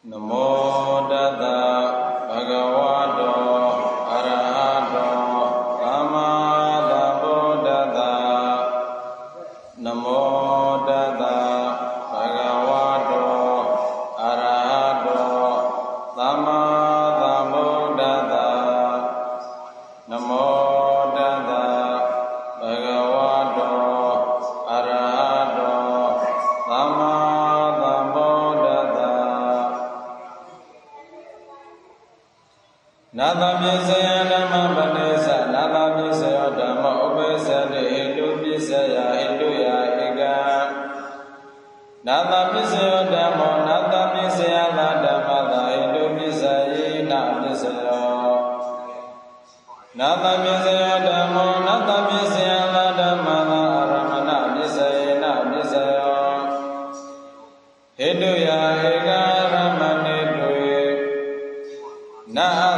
Namo Tassa Bhagavato Arahato Sama Sambuddhassa. Namo Tassa Bhagavato Arahato Sama Sambuddhassa. Namo Tassa Bhagavato Arahato Sama Nada Pisaya Dhamma Padesa Nada Pisaya Dhamma Upesade Hindu Pisaya Hinduya Ega Nada Pisaya Dhamma Nada Pisaya Dhamma Hindu Pisaya Na Pisaya Nada Pisaya Dhamma Nada Pisaya Dhamma Aramana Pisaya Na Pisaya Hinduya Ega Ramane Dwe Na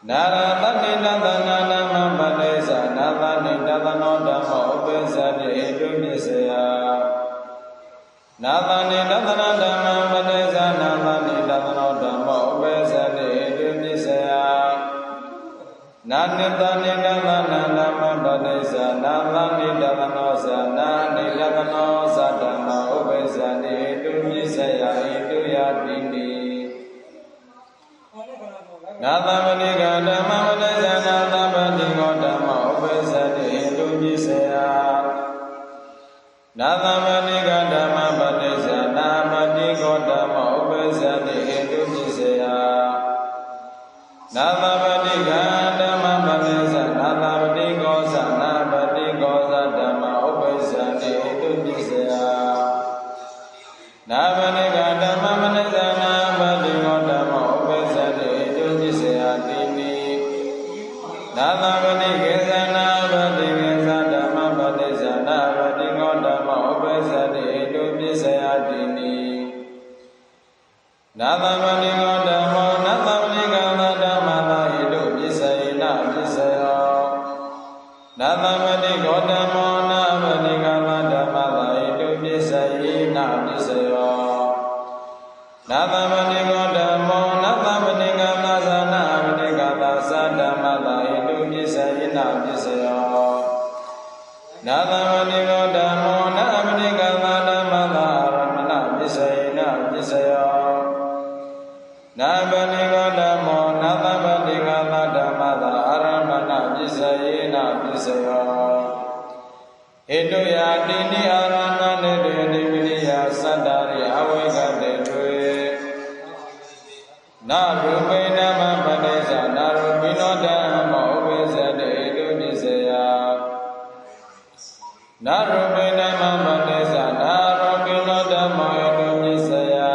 Naratani Nathana Mamadesa Nathani Nathano Dhamma Upesade Hindunisaya Nathani Nathana Dhamma Padesa Nathani Nathano Dhamma Upesade Hindunisaya Nanithani Nathana Dhamma Padesa Nathani Nathano Sanani Nathano Sadhamma Upesade Hindunisaya Hinduya Dini Nathamani Dhamma Padesa Nathamani Dhamma Upesade Hindunisaya Nathamani Dhamma Padesa Nathamani Dhamma Upesade Hindunisaya Nathamani Dhamma Padesa Nathamani Gosa Nathamani Gosa Dhamma Upesade Hindunisaya Nathamani Dhamma Padesa Nathamani Dhamma Upesade Nathamani Kesana Bhati Kesana Dhamma Padesa Nathamani Dhamma Upesade Hindunisaya Dini Nathamani Dhamma Nathamani Dhamma Hindunisaya Na Pisaya Nathamani Dhamma Nathamani Dhamma Hindunisaya Na Pisaya Nathamani Dhamma Nathamani Dhamma Sadhamma Hindunisaya Na Pisaya Nathamani Dhamma Nathamani Dhamma Aramana Pisaya Na Pisaya Nathamani Dhamma Nathamani Dhamma Aramana Pisaya Na Pisaya Hinduya Dini Aramana Dini Sadari Avegade Na Rupe Dhamma Padesa Na Rupino Dhamma Upesade Hindunisaya Na Rupe Dhamma Padesa Na Rupino Dhamma Hindunisaya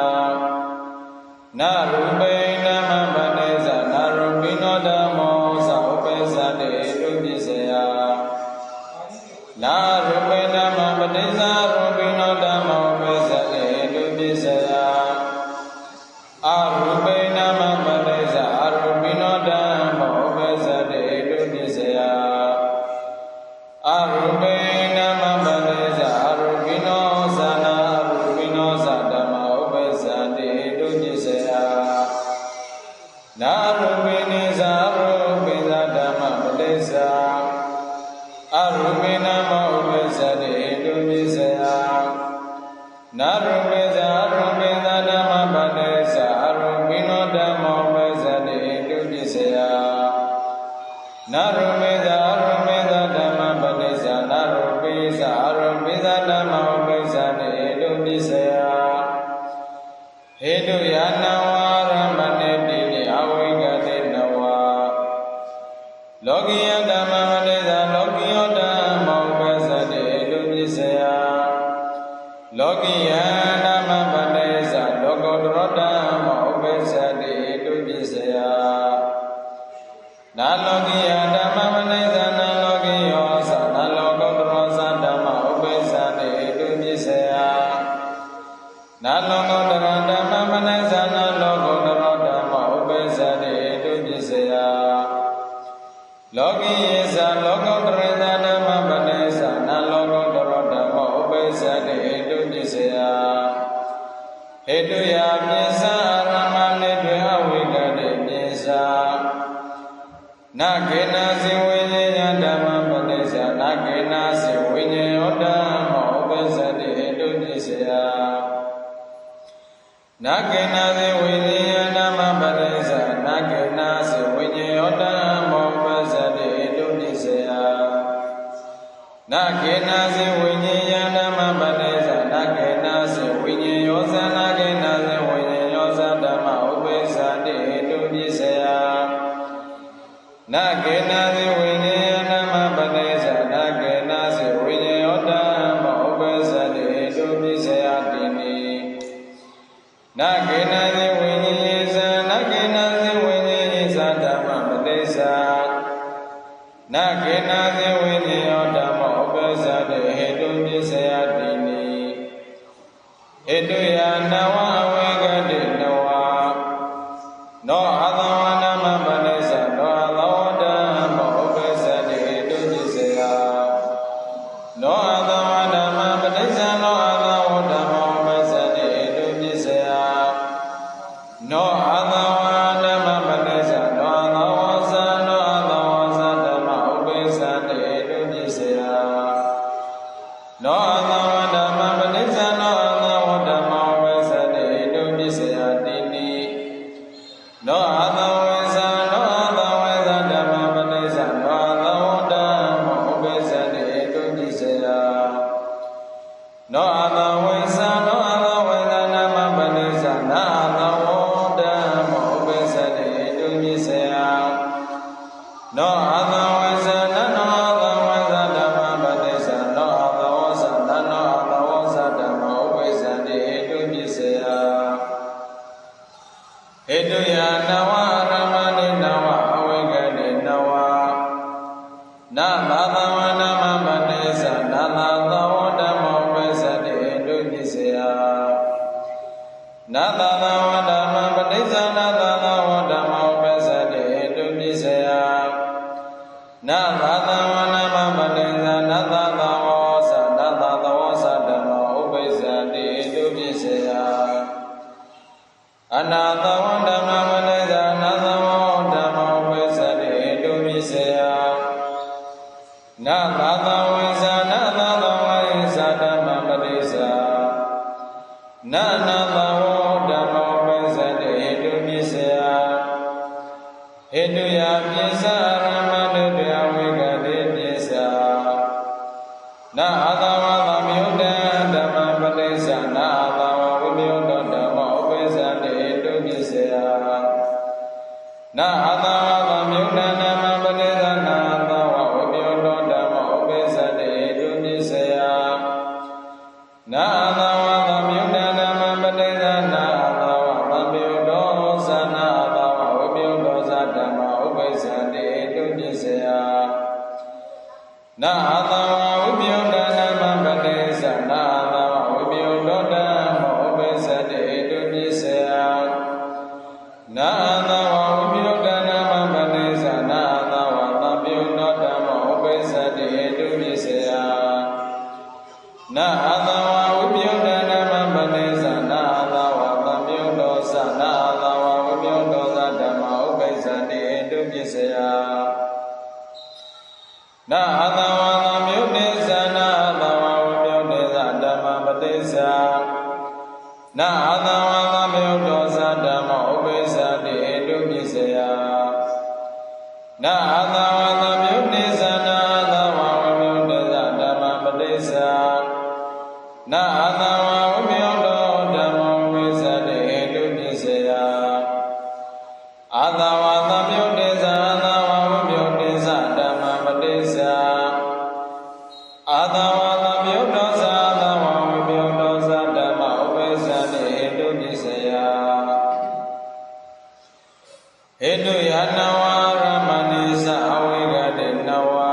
Na Rupe Dhamma Padesa Na Rupino Dhamma Upesade Hindunisaya Na Rupe Dhamma Padesa Rupino Dhamma Upesade Hindunisaya Arupe Dhamma Padesa Arupino Dhamma Upesade Hindunisaya Arupe Dhamma Padesa Arupino Sana Arupino Sadhamma Upesade Hindunisaya Narupini Sarupina Dhamma Padesa Arupina Dhamma Upesade Hindunisaya Narupesa Arupina Dhamma Padesa Arupino Dhamma Upesade Hindunisaya Narupesa Arupina Dhamma Padesa Narupesa Arupina Dhamma Upesade Hindunisaya Hinduya Nawaramane Dini Avegade Nawa Lokiya Dhamma Padesa Lokiya Dhamma Upesade Hindunisaya Lokiya Dhamma Padesa Lokodro Dhamma Upesade Hindunisaya Na Lokiya Dhamma Padesa Na Lokiya Na Lokodro Dhamma Upesade Hindunisaya Na Lokodro Dhamma Padesa Na Lokodro Dhamma Upesade Hindunisaya Loki is a logo na ke na si we nye ya dhamma padesa na ke na si we nye yo dhamma upesa de edu jisya na ke na si we nye ya dhamma padesa na ke na si we nye yo dhamma upesa de edu jisya na ke na si we nye ya dhamma padesa na ke na si we nye yo sa na ke na si we nye yo sa dhamma upesa de edu jisya na ke na si we nye ya dhamma padesa na ke na si we nye yo dhamma upesa de edu jisya dini na ke na si we nye sa na ke na si we nye sa dhamma padesa na ke na si we nye yo dhamma upesa de edu jisya dini edu ya nawa awegade nawa no adawa nama padesa no adawa dhamma upesa de edu jisya no adawa dhamma padesa no adawa dhamma upesa de edu jisya no adawa dhamma padesa no adawa sa dhamma upesa de edu jisya no adawa dhamma padesa no adawa dhamma upesa de edu jisya dini no adawa sa dhamma padesa no adawa dhamma upesa de edu jisya no adawa sa dhamma padesa no adawa dhamma upesa de edu jisya no adawa sa dhamma padesa no adawa sa dhamma upesa de edu jisya edu ya nawa ramani nawa awegade nawa na adawa nama padesa na adawa dhamma upesa de edu jisya na adawa dhamma padesa na adawa dhamma upesa de edu jisya na adawa nama padesa na adawa sa dhamma upesa de edu jisya anadawa dhamma padesa anadawa dhamma upesa de edu jisya na adawa sa dhamma padesa na adawa dhamma upesa de edu jisya edu ya pisa ramani ya wegade pisa na adawa dhamma dhamma padesa na adawa vimyoda dhamma upesa de edu jisya na adawa dhamma padesa na adawa vimyoda dhamma upesa de edu jisya na adawa dhamma padesa na adawa vimyoda sa na adawa vimyoda sa dhamma upesa de edu jisya na adawa vimyoda dhamma padesa na adawa vimyoda dhamma upesa de edu jisya na adawa vimyoda dhamma padesa na adawa vimyoda dhamma upesa de edu jisya na adawa vimyoda dhamma padesa na adawa vimyoda sa na adawa vimyoda sa dhamma upesa de edu jisya na adawa vimyoda na adawa vimyoda sa dhamma padesa na adawa vimyoda sa dhamma upesa de edu jisya na adawa vimyoda sa na adawa vimyoda sa dhamma padesa na adawa vimyoda dhamma upesa de edu jisya adawa vimyoda sa dhamma padesa adawa vimyoda sa dhamma upesa de edu jisya edu ya nawa ramani sa awegade nawa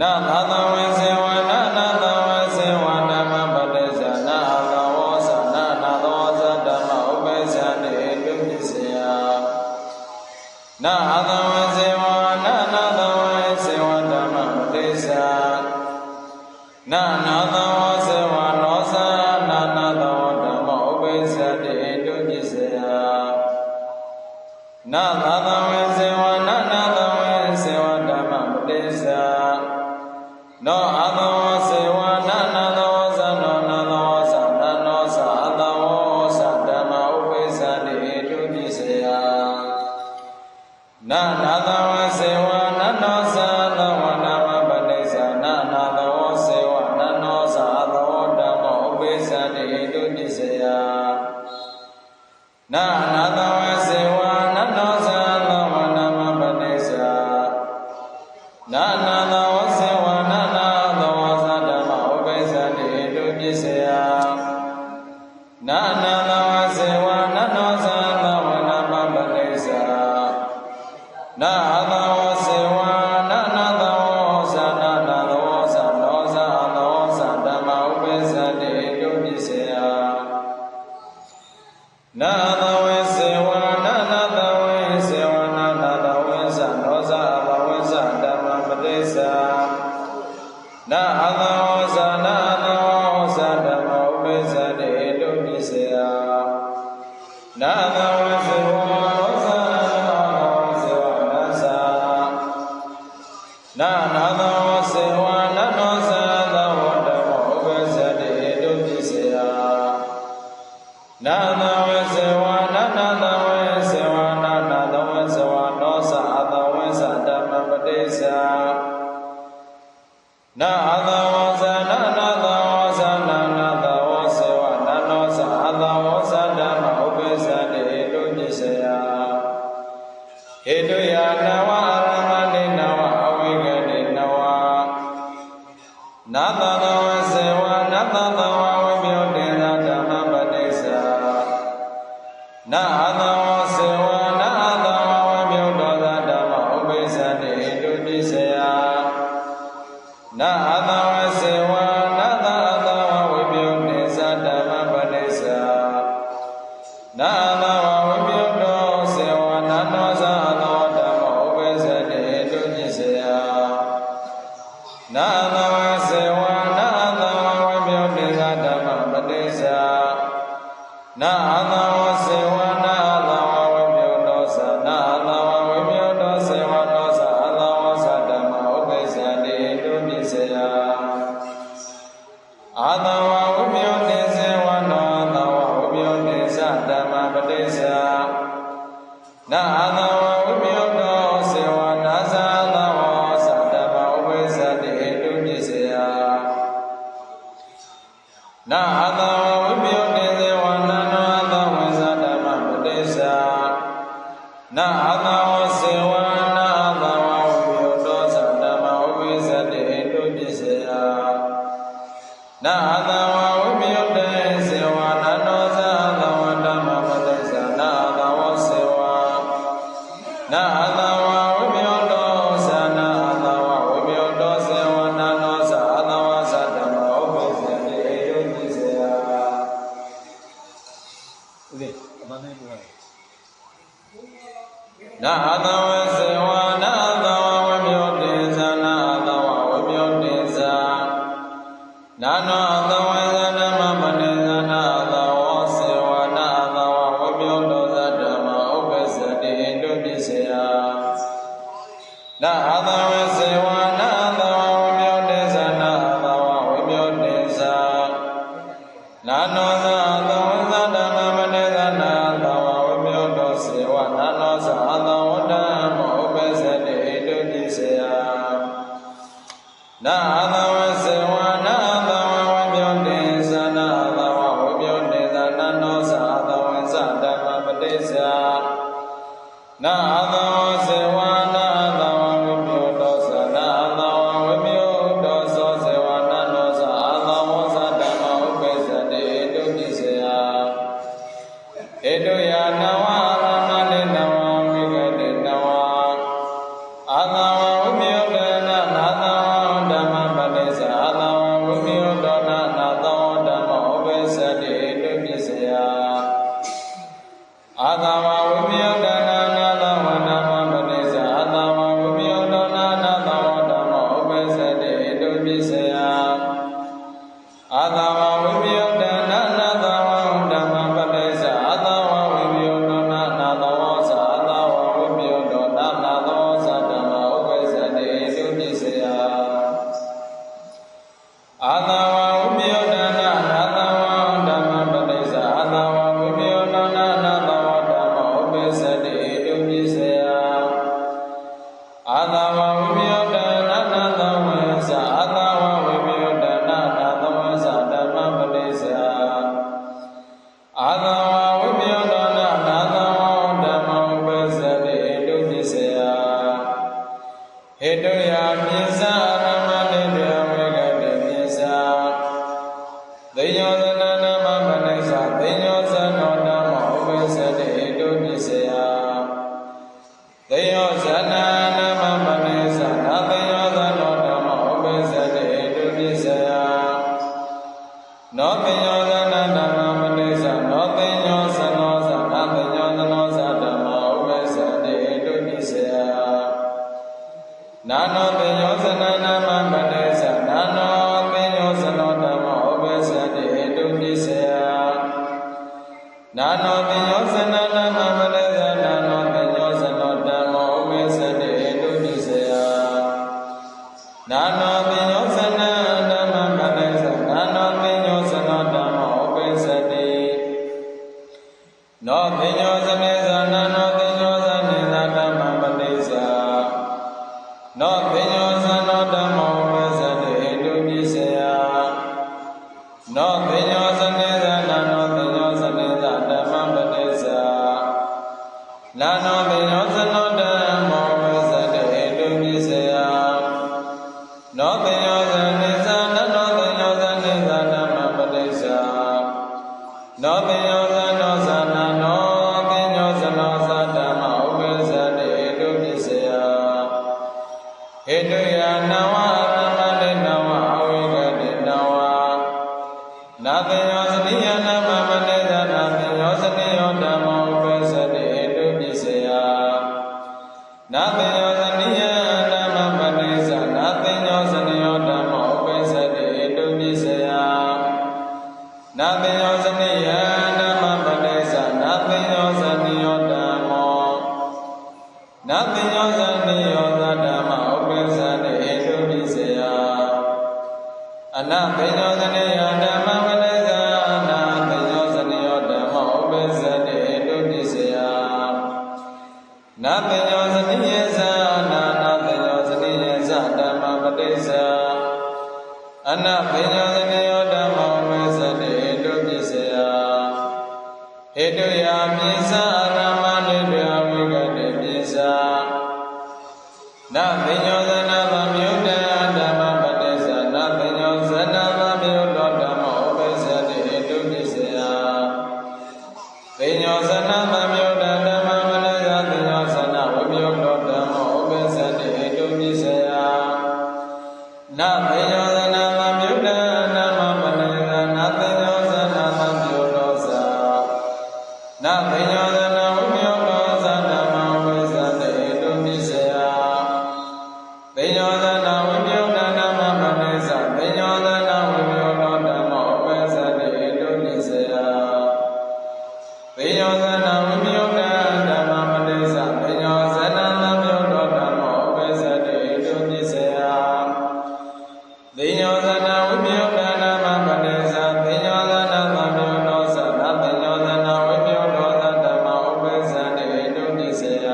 na adawa sewa na adawa sewa dhamma padesa na adawa sa dhamma upesa de edu jisya na adawa sewa dhamma padesa na adawa sewa no sa adawa dhamma upesa de edu jisya na adawa sewa na na na the wa se wa na no sa the wa na ma pa ni sa na na the wa se wa na no sa the wa da ma upe sa de tu ni se ya na na the wa se wa na no sa the wa na ma pa ni sa na na the wa se wa na na the wa sa da ma upe sa de tu ni se ya na na the wa se wa na no sa the wa na ma pa ni sa na the wa se wa na na the wa sa na na the wa sa no sa the wa sa da ma upe sa de tu ni se ya na the wa se wa na na the wa se wa na na the wa sa no sa the wa sa da ma pa ni sa na the wa sa na the wa sa da ma upe sa de tu ni se ya na the wa se wa no sa na na the wa se wa na no sa the wa da ma upe sa de tu ni se ya na the wa se wa na na the wa se wa na na the wa se wa no sa the wa sa da ma pa ni sa na the wa sa na na the wa sa na na the wa se wa na no sa the wa sa da ma upe sa de tu ni se ya he tu ya na wa ara ma ni na wa awi ga ni na wa na the wa se wa na the wa we myo de na da ma pa ni sa na the wa se wa na the wa we myo do da da ma upe sa de tu ni se ya na the wa se wa na the wa we myo de sa da ma pa ni sa na the wa we myo do se wa na no sa the wa da ma upe sa de tu ni se ya na the wa se wa na the wa we myo de sa da ma pa ni sa na the wa se wa na the wa we myo do sa na the wa we myo do se wa no sa the wa sa da ma upe sa de tu ni se ya a the wa we myo de se wa no the wa we myo de sa da ma pa ni sa na the wa we myo do se wa na sa the wa sa da ma upe sa de tu ni se ya na the wa we myo de se wa na no the wa sa da ma pa ni sa na the wa se wa na the wa we myo do sa da ma upe sa de tu ni se ya na the wa we myo de se wa na no sa the wa da ma pa ni sa na the wa se wa na the wa we myo do sa na the wa we myo do se wa na no sa the wa sa da ma upe sa de tu ni se ya okay amane bo na the wa se wa na the wa we myo de sa na the wa we myo de sa na no the wa sa da ma pa ni sa na the wa se wa na the wa we myo do sa da ma upe sa de tu ni se ya na the wa se wa na the wa we myo de sa na the wa we myo de sa na no the wa sa da ma pa ni sa na the wa we myo do se wa na no sa the wa da ma upe sa de tu ni se ya na the wa se wa na the wa we myo de sa na the wa we myo de sa na no sa the wa sa da ma pa ni sa na the wa se wa na the wa we myo do sa na the wa we myo do so se wa na no sa the wa sa da ma upe sa de tu ni se ya he tu ya na wa ara ma ni na wa we ga ni na wa a the wa we myo de na the wa da ma ဟေတုယာပိစ္ဆာရမနိတယဝေကတိပိစ္ဆာသိညောသနာနာမပနိစ္ဆာသိညောသနောဓမ္မောဥပိစ္ဆတိဟေတုပိစ္ဆယသိညောသနာနာမပနိစ္ဆာနာသိညောသနောဓမ္မောဥပိစ္ဆတိဟေတုပိစ္ဆယနောသိညောသနာဓမ္မပနိစ္ဆာနောသိညောသနောသနာသိညောသနောသဓမ္မောဥပိစ္ဆတိဟေတုပိစ္ဆယနာနောသိညောသနာနာမပနိစ္ဆာနာနောသိညောသနောဓမ္မောဥပိစ္ဆတိဟေတုပိစ္ဆယနာနောသိညောသနာနာမပနိစ္ဆာနာနောသိညောသနောဓမ္မောဥပိစ္ဆတိဟေတုပိစ္ဆယနာနောသိညောသနာနာမပနိစ္ဆာနာနောသိညောသနောဓမ္မောဥပိစ္ဆတိနောသိညောသနေသနာနောသိညောသနေသဓမ္မပနိစ္ဆာနောသိညောသနောဓမ္မောဥပိစ္ဆတိဟေတုပိစ္ဆယနောသိညောသနေသနာနောသိညောသနေသဓမ္မပနိစ္ဆာနာနောသိညောသနောဓမ္မောဥပိစ္ဆတိဟေတုပိစ္ဆယနောသိညောသနေသနာနောသိညောသနေသဓမ္မပနိစ္ဆာနောသိညောသနောသနာနောသိညောသနောသဓမ္မဥပိစ္ဆတိဟေတုပိစ္ဆယဟေတုယာနဝရမတိနဝအဝိကတိနဝနာသိညောသနိယနာမမနိသနာသိညောသနိယောဓမ္မောဥပိစ္ဆတိဟေတုပိစ္ဆယနာသိညောသနိယနာမမနိသနာသိညောသနိယောဓမ္မောဥပိစ္ဆတိဟေတုပိစ္ဆယနာသိညောသနိယနာမမနိသနာသိညောသနိယောဓမ္မောနာသိညောသနိယောဓမ္မောဥပိစ္ဆတိဟေတုပိစ္ဆယအနသိညောသနိယဓမ္မမနိသနာသိညောသနိယောဓမ္မောဥပိစ္ဆတိဟေတုပိစ္ဆယနာသိညောသနိယေသနာသိညောသနိယေသဓမ္မပတိစ္ဆာအနသိညောသနိယောဓမ္မောဥပိစ္ဆတိဟေတုပိစ္ဆယဟေတုယာပိစ္ဆာရမနိတယဝိကတိပိစ္ဆာနာသိညောသနာသမြုတ္တဓမ္မပတိစ္ဆာနာသိညောသနာသမြုတ္တဓမ္မောဥပိစ္ဆတိဟေတုပိစ္ဆယသိညောသနာသမြုတ္တဓမ္မပတိစ္ဆာသိညောသနာဝိမြုတ္တဓမ္မောဥပိစ္ဆတိဟေတုပိစ္ဆယနာသိညောသနာသမြုတ္တဓမ္မပတိစ္ဆာနာသိညောသနာသမြုတ္တသနာသိညောသနာဝိမြုတ္တသဓမ္မောဥပိစ္ဆတိဟေတုပိစ္ဆယသိညောသနာဝိမြုတ္တဓမ္မပတိစ္ဆာသိညောသနာဝိမြုတ္တဓမ္မောဥပိစ္ဆတိဟေတုပိစ္ဆယသိညောသနာဝိမြုတ္တဓမ္မပတိစ္ဆာသိညောသနာသမြုတ္တဓမ္မောဥပိစ္ဆတိဟေတုပိစ္ဆယသိညောသနာဝိမြုတ္တဓမ္မပတိစ္ဆာသိညောသနာသမြုတ္တသနာသိညောသနာဝိမြုတ္တဓမ္မောဥပိစ္ဆတိဟေတုပိစ္ဆယ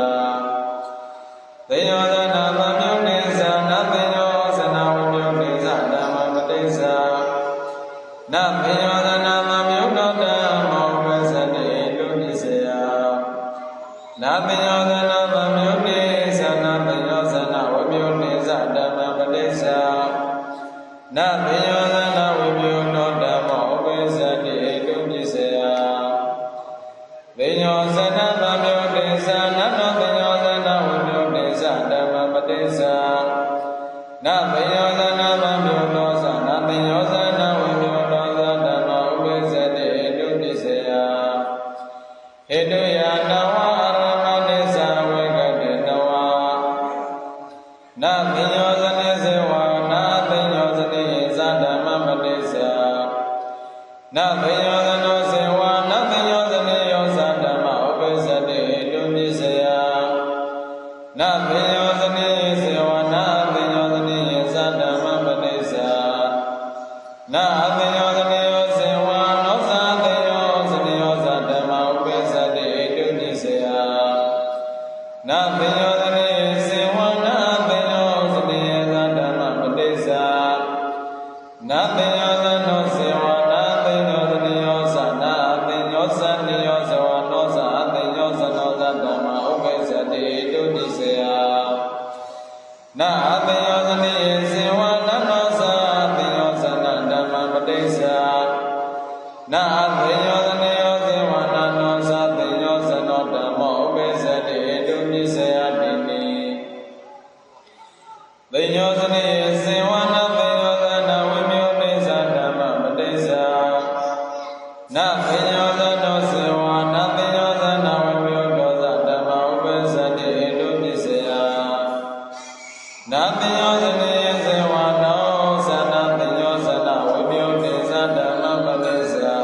သိညောသနာသမြုတ္တေသနာသိညောသနာဝိမြုတ္တေသဓမ္မပတိစ္ဆာနာသိညောသနာသမြုတ္တဓမ္မောဥပိစ္ဆတိဟေတုပိစ္ဆယနာသိညောသနာသမြုတ္တေသနာသိညောသနာဝိမြုတ္တေသဓမ္မပတိစ္ဆာနာသိညောသနာဝိမြုတ္တဓမ္မောဥပိစ္ဆတိဟေတုပိစ္ဆယသိညောသနာသမြုတ္တေသနာနောသိညောသနာဝိမြုတ္တေသဓမ္မပတိစ္ဆာနာသိညောသနာသမြုတ္တသနာသိညောသနာဝိမြုတ္တသဓမ္မောဥပိစ္ဆတိဟေတုပိစ္ဆယဟေတုယာနဝရမနိသဝေကတိနဝနာသိညောသနေစေဝနာသိညောသနေယေသဓမ္မပတိစ္ဆာနာသိညောသနောစေဝနာသိညောသနေယောသဓမ္မဥပိစ္ဆတိဟေတုပိစ္ဆယနာသိညောသနေယေစေဝနာသိညောသနေယေသဓမ္မပတိစ္ဆာနာသိညောသနေယောစေဝနောသသိညောသနေယောသဓမ္မဥပိစ္ဆတိဟေတုပိစ္ဆယနာသိညောသနေယေစေဝနာသိညောသနေယေသဓမ္မပတိစ္ဆာနာသိညောသနောစေဝနာသိညောသနေယောသနာသိညောသနေယောဇဝနောသသိညောသနောသဓမ္မဥပိစ္ဆတိဟေတုပိစ္ဆယ na atiyosani sewa nanosa atiyosana dhamma padesa na atiyosani sewa nanosa atiyosano dhamma upesati edunisaya dini atiyosani sewa atiyosana vimyodesa dhamma padesa na atiyosano sewa atiyosana vimyodosa dhamma upesati edunisaya Natiyosani sewa nosa natiyosana vimyodesa dhamma padesa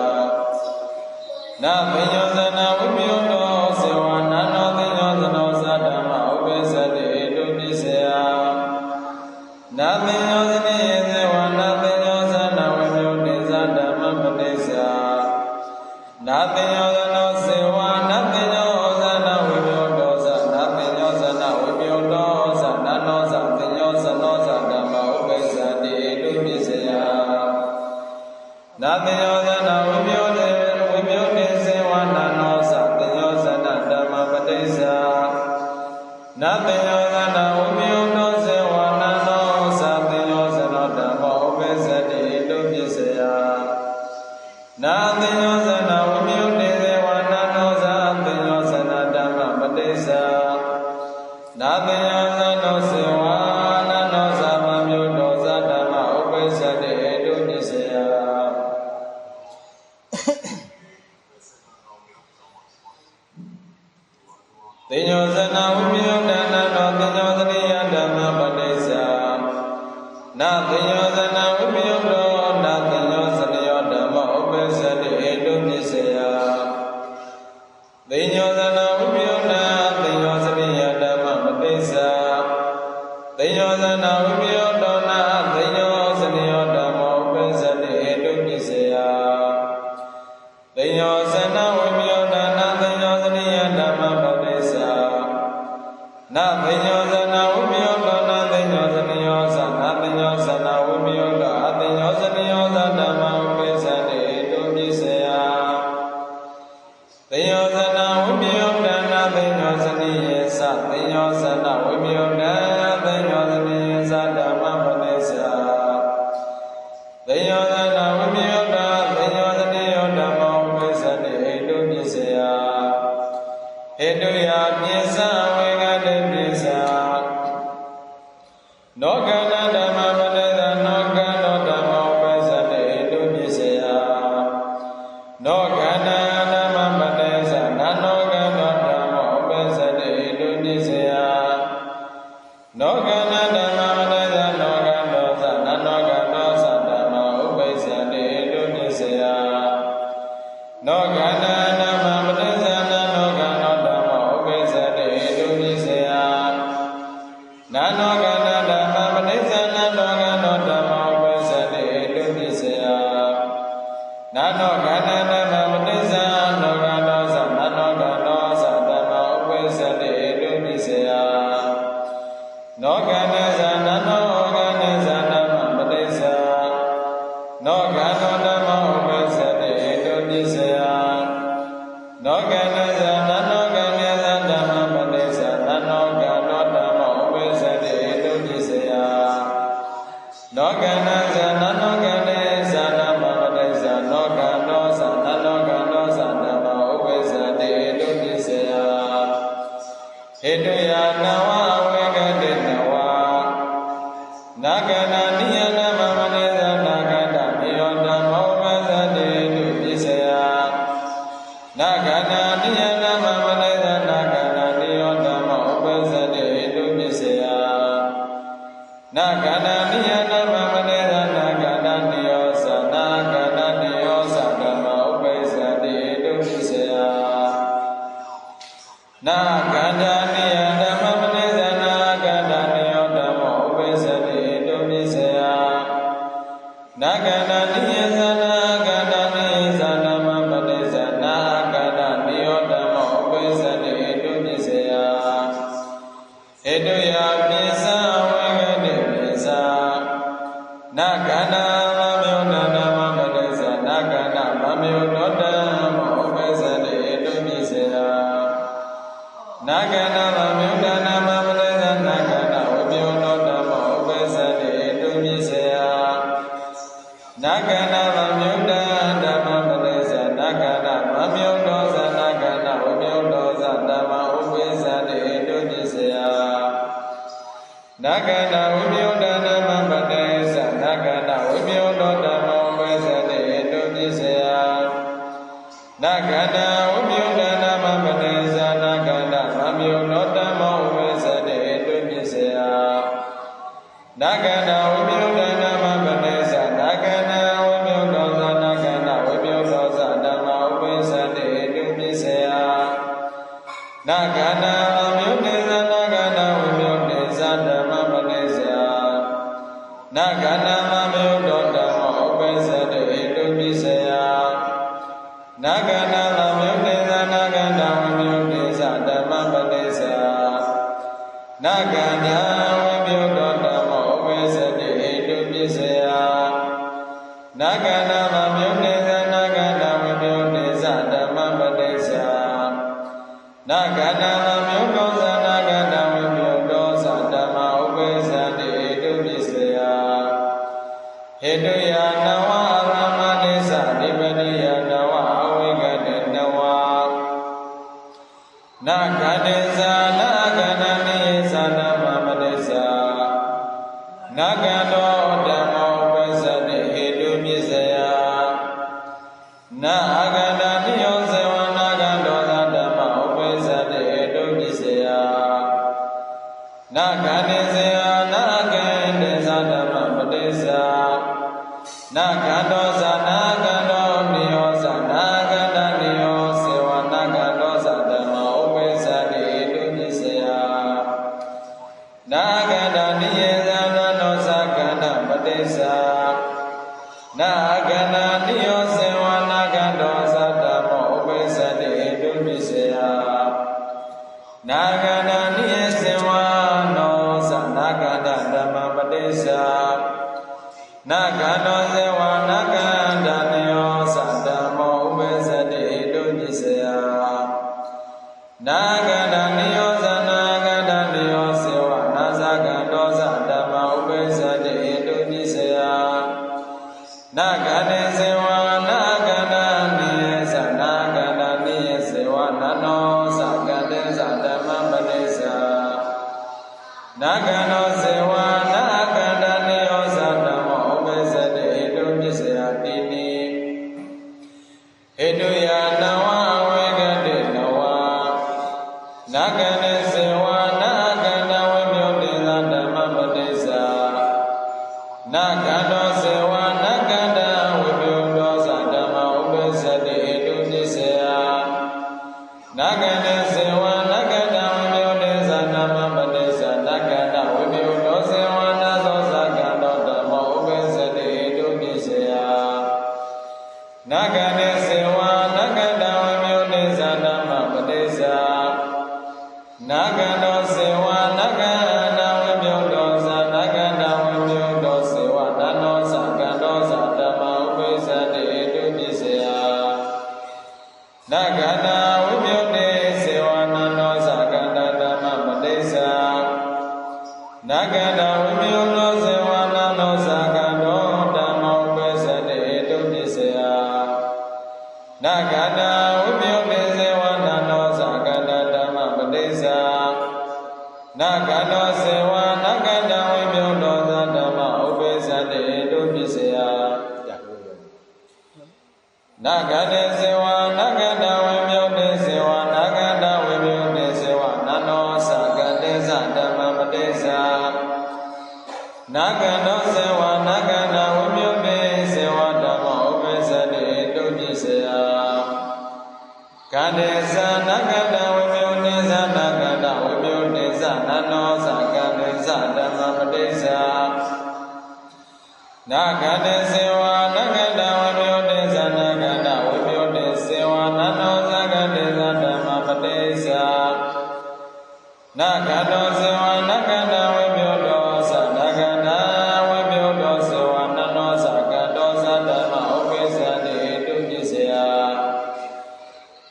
natiyosana vimyodo sewa nanotiyosanosa dhamma upesati edunisaya natiyosani sewa natiyosana vimyodesa dhamma padesa natiyosano sewa natiyosana vimyodosa natiyosana vimyodosa nanosa tiyosanosa dhamma upesati edunisaya natiyosana vimyodesewa nanosa tiyosana dhamma padesa natiyosana vimyodosewa nanosa tiyosano dhamma upesati edunisaya natiyosana vimyodesewa nanosa tiyosana dhamma padesa natiyosano sewa nanosa vimyodosa dhamma upesati edunisaya Tinyosana vimyodana no tinyosaniya dhamma padesa na tinyosana vimyodo na tinyosaniya dhamma upesati edunisaya tinyosana vimyoda tinyosaniya dhamma padesa tinyosana vimyodo na tinyosaniya dhamma upesati edunisaya tinyosana vimyoda na tinyosaniya dhamma padesa na tinyosana vimyodo na tinyosaniyosa na tinyosana vimyodo atinyosaniyosa dhamma upesati edunisaya tinyosana vimyoda na tinyosaniyesa tinyosana vimyoda tinyosaniyesa dhamma padesa tinyosana vimyoda tinyosaniyo dhamma upesati edunisaya eduya pyesa vegade pyesa nogana dhamma padesa nogano dhamma upesati edunisaya nogana dhamma padesa nanogano dhamma upesati edunisaya nogana dhamma padesa noganosa nanoganosa dhamma upesati edunisaya nogana dhamma padesa nanogano dhamma upesati edunisaya nanogana dhamma padesa nanogano dhamma upesati edunisaya nanogana dhamma padesa noganosa nanoganosa dhamma upesati edunisaya noganesa nanoganesa dhamma padesa nogano dhamma upesati edunisaya noganesa nanoganesa dhamma padesa nanogano dhamma upesati edunisaya noganesa nanoganesa dhamma padesa noganosa nanoganosa dhamma upesati edunisaya eduya nawa vegade nawa nagana niyana mamanesa nagana niyoda maupesati edunisaya nagana niyana mamanesa nagana niyoda maupesati edunisaya nagana niyana mamanesa nagana niyosa nagana niyosa dhamma upesati edunisaya nagana niyana mamanesa nagana niyoda maupesati edunisaya nagana niyasa nagana niyasa dhamma padesa nagana niyoda maupesati edunisaya eduya pyesa vegade pyesa nagana mamyoda dhamma padesa nagana mamyodo dhamma upesati edunisaya nagana mamyoda dhamma padesa nagana vimyodo နာဂန္ဓဝိပယုဒနာမပတေသနာဂန္ဓဝိပယုဒဓမ္မောဝေသတိတုပိစေယနာဂန္ဓဝိပယုဒနာမပတေသနာဂန္ဓမမယုဒဓမ္မောဝေသတိတုပိစေယနာဂန္ဓဝိပယုဒနာမပတေသနာဂန္ဓဝိပယုဒသနာဂန္ဓဝိပယုဒသဓမ္မောဝေသတိတုပိစေယနာဂန္ဓမမယုဒေသနာဂန္ဓဝိပယုဒေသဓမ္မပတေသနာဂန္ဓမမယုဒောဓမ္မောဥပ္ပဇ္ဇတိတုပိစေယနာဂန္ဓမမယုဒေသနာဂန္ဓဝိပယုဒေသဓမ္မပတေသနာဂန္ဓဝိပယုဒောဓမ္မောဥပ္ပဇ္ဇတိတုပိစေယနာဂန္ဓမမယုဒေသနာဂန္ဓဝိပယုဒေသဓမ္မပတေသနာဂန္ဓမမယုဒောသနာဂန္ဓဝိပယုဒောသဓမ္မဥပ္ပဇ္ဇတိတုပိစေယဟေတုယနဝအရမနိသနိပတိယနဝအဝိကတေနဝနာဂန္တေသနာဂန္ဓနိယေသဓမ္မပတေသနာဂန္တောဓမ္မောဥပ္ပဇ္ဇတိဟေတုပိစေယနာဂန္ဓနိယောဇေဝနာဂန္တောသဓမ္မဥပ္ပဇ္ဇတိဟေတုပိစေယနာဂန္တေဇေယနာဂန္တေသဓမ္မပတေသနာဂန္တောသနာဂန္တောနိယောသနာဂန္ဓနိယောစေဝနာဂန္တောသဓမ္မဥပ္ပဇ္ဇတိဟေတုပိစေယနာဂန္ဓနိယေသနာနောသဂန္ဓပတေသနာဂန္ဓနိယောစေဝနာဂန္တောသဓမ္မဥပ္ပဇ္ဇတိဟေတုပိစေယနာဂန္ဓနိယေစေဝနောသနာဂန္ဓဓမ္မပတေသနာဂန္တောဇေဝနာဂန္ဓနိယောသဓမ္မောဥပ္ပဇ္ဇတိဟေတုပိစေယနာဂန္ဓနိယောသနာဂန္ဓနိယောစေဝနာသဂန္တောသဓမ္မဥပ္ပဇ္ဇတိဟေတုပိစေယနာဂန္ဓေဇေဝနာဂန္ဓနိယေသနာဂန္ဓနိယေစေဝနာနောသဂန္ဓေသဓမ္မပတေသနာဂန္တောဇေဝနာဂန္ဓနိယောသဓမ္မောဥပ္ပဇ္ဇတိဟေတုပိစေယတိနိဟေတုယနဝအဝေကတိနဝနာဂန္ဓေဇေဝနာဂန္ဓဝိပယုဒေသဓမ္မပတေသနာဂန္တောဇေဝနာဂန္ဓဝိပယုဒောသဓမ္မဥပ္ပဇ္ဇတိဟေတုပိစေယနာဂန္ဓေဇေဝနာဂန္ဓဝိပယုဒေသဓမ္မပတေသနာဂန္ဓဝိပယုဒောဇေဝနာသောသဂန္တောဓမ္မောဥပ္ပဇ္ဇတိဟေတုပိစေယနာဂန္ဓေဇေဝနာဂန္ဓဝိပယုဒေသဓမ္မပတေသနာဂန္တောဇေဝနာဂန္ဓဝိပယုဒောသနာဂန္ဓဝိပယုဒောဇေဝနာနောသဂန္တောသဓမ္မဥပ္ပဇ္ဇတိဟေတုပိစေယနာဂန္ဓဝိပယုဒေဇေဝနာနောသဂန္ဓဓမ္မပတေသနာဂန္ဓဝိပယုဒောဇေဝနာနောသဂန္တောဓမ္မဥပ္ပဇ္ဇတိဟေတုပိစေယနာဂန္ဓဝိပယုဒေဇေဝနာနောသဂန္ဓဓမ္မပတေသနာဂန္တောဇေဝနာဂန္ဓဝိပယုဒောသဓမ္မဥပ္ပဇ္ဇတိဟေတုပိစေယနာဂန္ဓေဇေဝနာဂန္ဓဝိပယုဒေဇေဝနာဂန္ဓဝိပယုဒေဇေဝနာနောသဂန္ဓေသဓမ္မပတေသနာဂန္တောဇေဝနာဂန္ဓဝိပယုဒေဇေဝဓမ္မဥပ္ပဇ္ဇတိဟေတုပိစေယကန္တေသနာဂန္ဓဝိပယုဒေသနာဂန္ဓဝိပယုဒေသနာနောသဂန္ဓေသဓမ္မပတေသနာဂန္တေဇေဝနာဂန္ဓဝိပယုဒေသနာဂန္ဓဝိပယုဒေဇေဝနာနောသဂန္ဓေသဓမ္မပတေသနာဂန္တောဇေဝနာဂန္ဓဝိပယုဒောသနာဂန္ဓဝိပယုဒောဇေဝနာနောသဂန္တောသဓမ္မဥပ္ပဇ္ဇတိဟေတုပိစေယ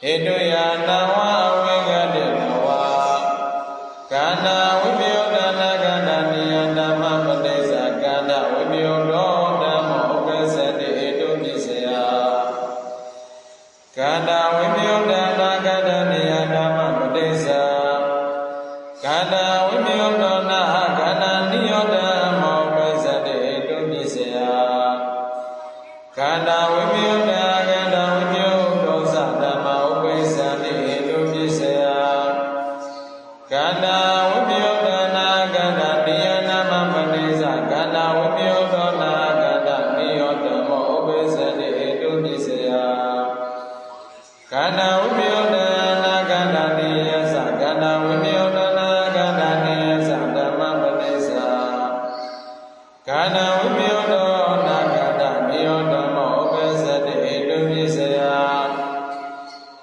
ဟေတုယနဝအဝေကတိနဝကန္ဓဝိပယုဒနာကန္ဓနိယဓမ္မပတေသကန္ဓဝိပယုဒောဓမ္မဥပ္ပဇ္ဇ နာဝိပယောတောနာဂတနိယောဓမ္မောပစ္စတိဟိတုပစ္စယ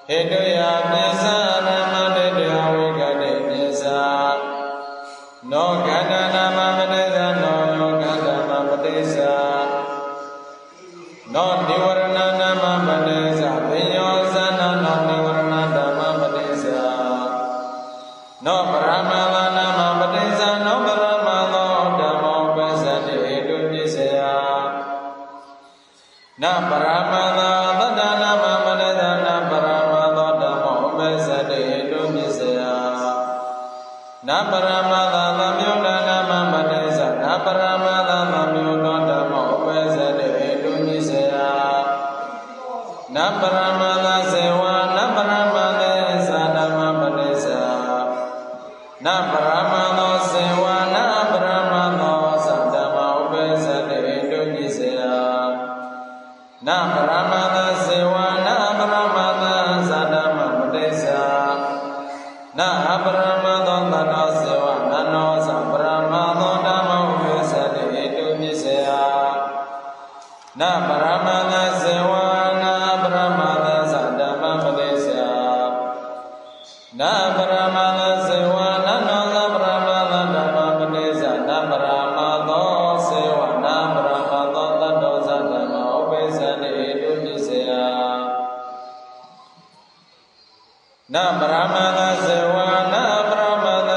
ဟိတုယပစ္စရမတေတဝိကတိပစ္စနောကန္တနာမပတိသနောကန္တမပတိသနောနိဝရဏနာမပတိသပညောသနာနောနိဝရဏဓမ္မပတိသနောပရမသနာမပတိသနောပရမသောဓမ္မောပစ္စတိဟိတုပစ္စယနာပရမသောသတ္တနာမပတိသနာပရမသောဓမ္မောပစ္စတိဟိတုပစ္စယနာပရမသသမြုဒ္ဒနာမပတိသနာပရမသသမြုဒ္ဒဓမ္မောပစ္စတိဟိတုပစ္စယနာပရမသစေဝနာပရမသေသဓမ္မပတိသနာပရမသောစေဝနာပရမသောသဓမ္မဥပ္ပစ္စတိဟိတုပစ္စယနာပရမသစေဝနာပရမသသဓမ္မပတိသနာပရမသောတတောစေဝနာနောသပရမသောဓမ္မဥပ္ပစ္စတိဟိတုပစ္စယနာပရမသစေဝနာပရမသသဓမ္မပတိသနာပရမသစေဝနာနောသပရမသဓမ္မပတိသနာပရမသောစေဝနာပရမသောတတောသဓမ္မဥပ္ပစ္စတိဟိတုပစ္စယနာပရမသစေဝနာပရမသ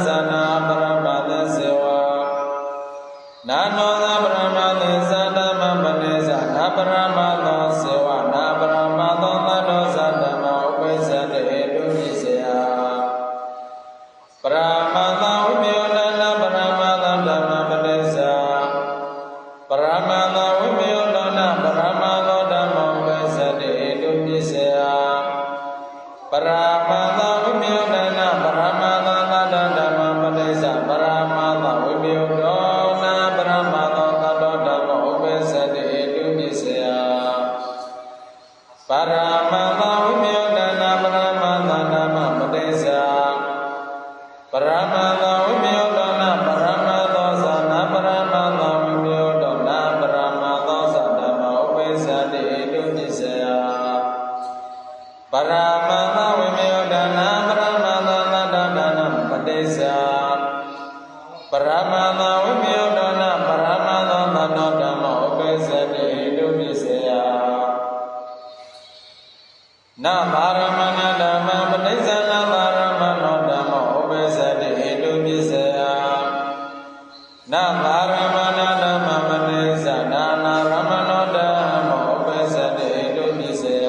သနာပရမသစေဝနာနောသပရမသသဓမ္မပတိသနာပရမသောစေဝနာပရမသောတတောသဓမ္မဥပ္ပစ္စတိဟိတုပစ္စယပရမသဝိပယောဒနာပရမသဓမ္မပတိသပရမသဝိပယောဒနာပရမသောဓမ္မဥပ္ပစ္စတိဟိတုပစ္စယပရမသဝိပယောဒနာပရမသသတ္တဓမ္မပတိသပရမသဝိပယောဒနာပရမသောတတောဓမ္မဥပ္ပစ္စတိဟိတုပစ္စယပရမသဝိပယောဒနာပရမသဓမ္မပတိသပရမသဝိပယောဒနာပရမသောသနာပရမသဝိပယောဒနာပရမသောသဓမ္မဥပ္ပစ္စတိဟိတုပစ္စယပရမသဝိပယောဒနာပရမသသတ္တဓမ္မပတိသပရမသဝိပယောဒနာပရမသောသတ္တဓမ္မဥပ္ပစ္စတိဟိတုပစ္စယနာပါရမဏဓမ္မပတိသနာပါရမဏောဓမ္မောဥပ္ပစ္စတိဟိတုပစ္စယနာပါရမဏဓမ္မပတိသနာနာရမဏောဓမ္မောဥပ္ပစ္စတိဟိတုပစ္စယ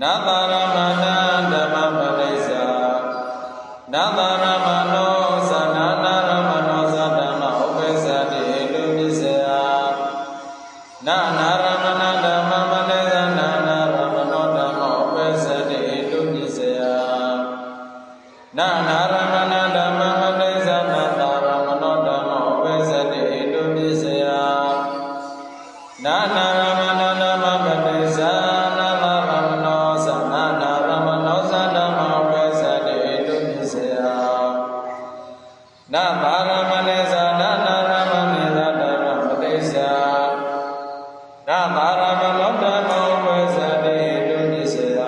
နာပါရမဏဓမ္မပတိသနာပါရမဏောသနာနာရမဏောသဓမ္မဥပ္ပစ္စတိဟိတုပစ္စယနာနာရမဏဓမ္မပတိသနာနာရမဏောဓမ္မောဥပ္ပစ္စတိဟိတုပစ္စယနာနာရမဏဓမ္မပတိသနာတာရမဏောဓမ္မောဥပ္ပစ္စတိဟိတုပစ္စယနာနာရမဏဓမ္မပတိသနာတာရမဏောသနာနာရမဏောသဓမ္မောဥပ္ပစ္စတိဟိတုပစ္စယနာပါရမဏေသနာနာရမဏေသဓမ္မပတိသနာပါရမဏောဓမ္မောဥပ္ပစ္စတိဟိတုပစ္စယ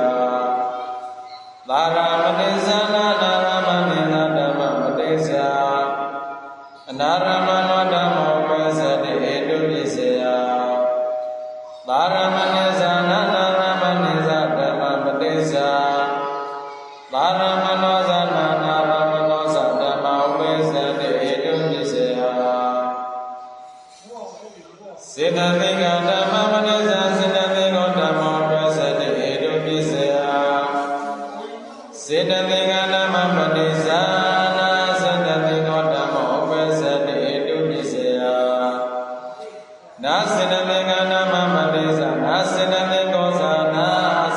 ပါရမဏေသနာနာရမဏေသဓမ္မပတိသအနာရမဏောဓမ္မောဥပ္ပစ္စတိဟိတုပစ္စယပါရမဏေသနာနာရမဏေသဓမ္မပတိသပါရမဏောသနာနာရမဏောသဓမ္မဥပ္ပစ္စတိဟိတုပစ္စယစေတသိက္ခာဓမ္မပတိသစေတသိက္ခာဓမ္မောဥပ္ပစ္စတိဟိတုပစ္စယစေတသိက္ခာဓမ္မပတိသနာစေတသိက္ခာဓမ္မောဥပ္ပစ္စတိဟိတုပစ္စယနာစေတသိက္ခာဓမ္မပတိသနာစေတသိက္ခာသနာ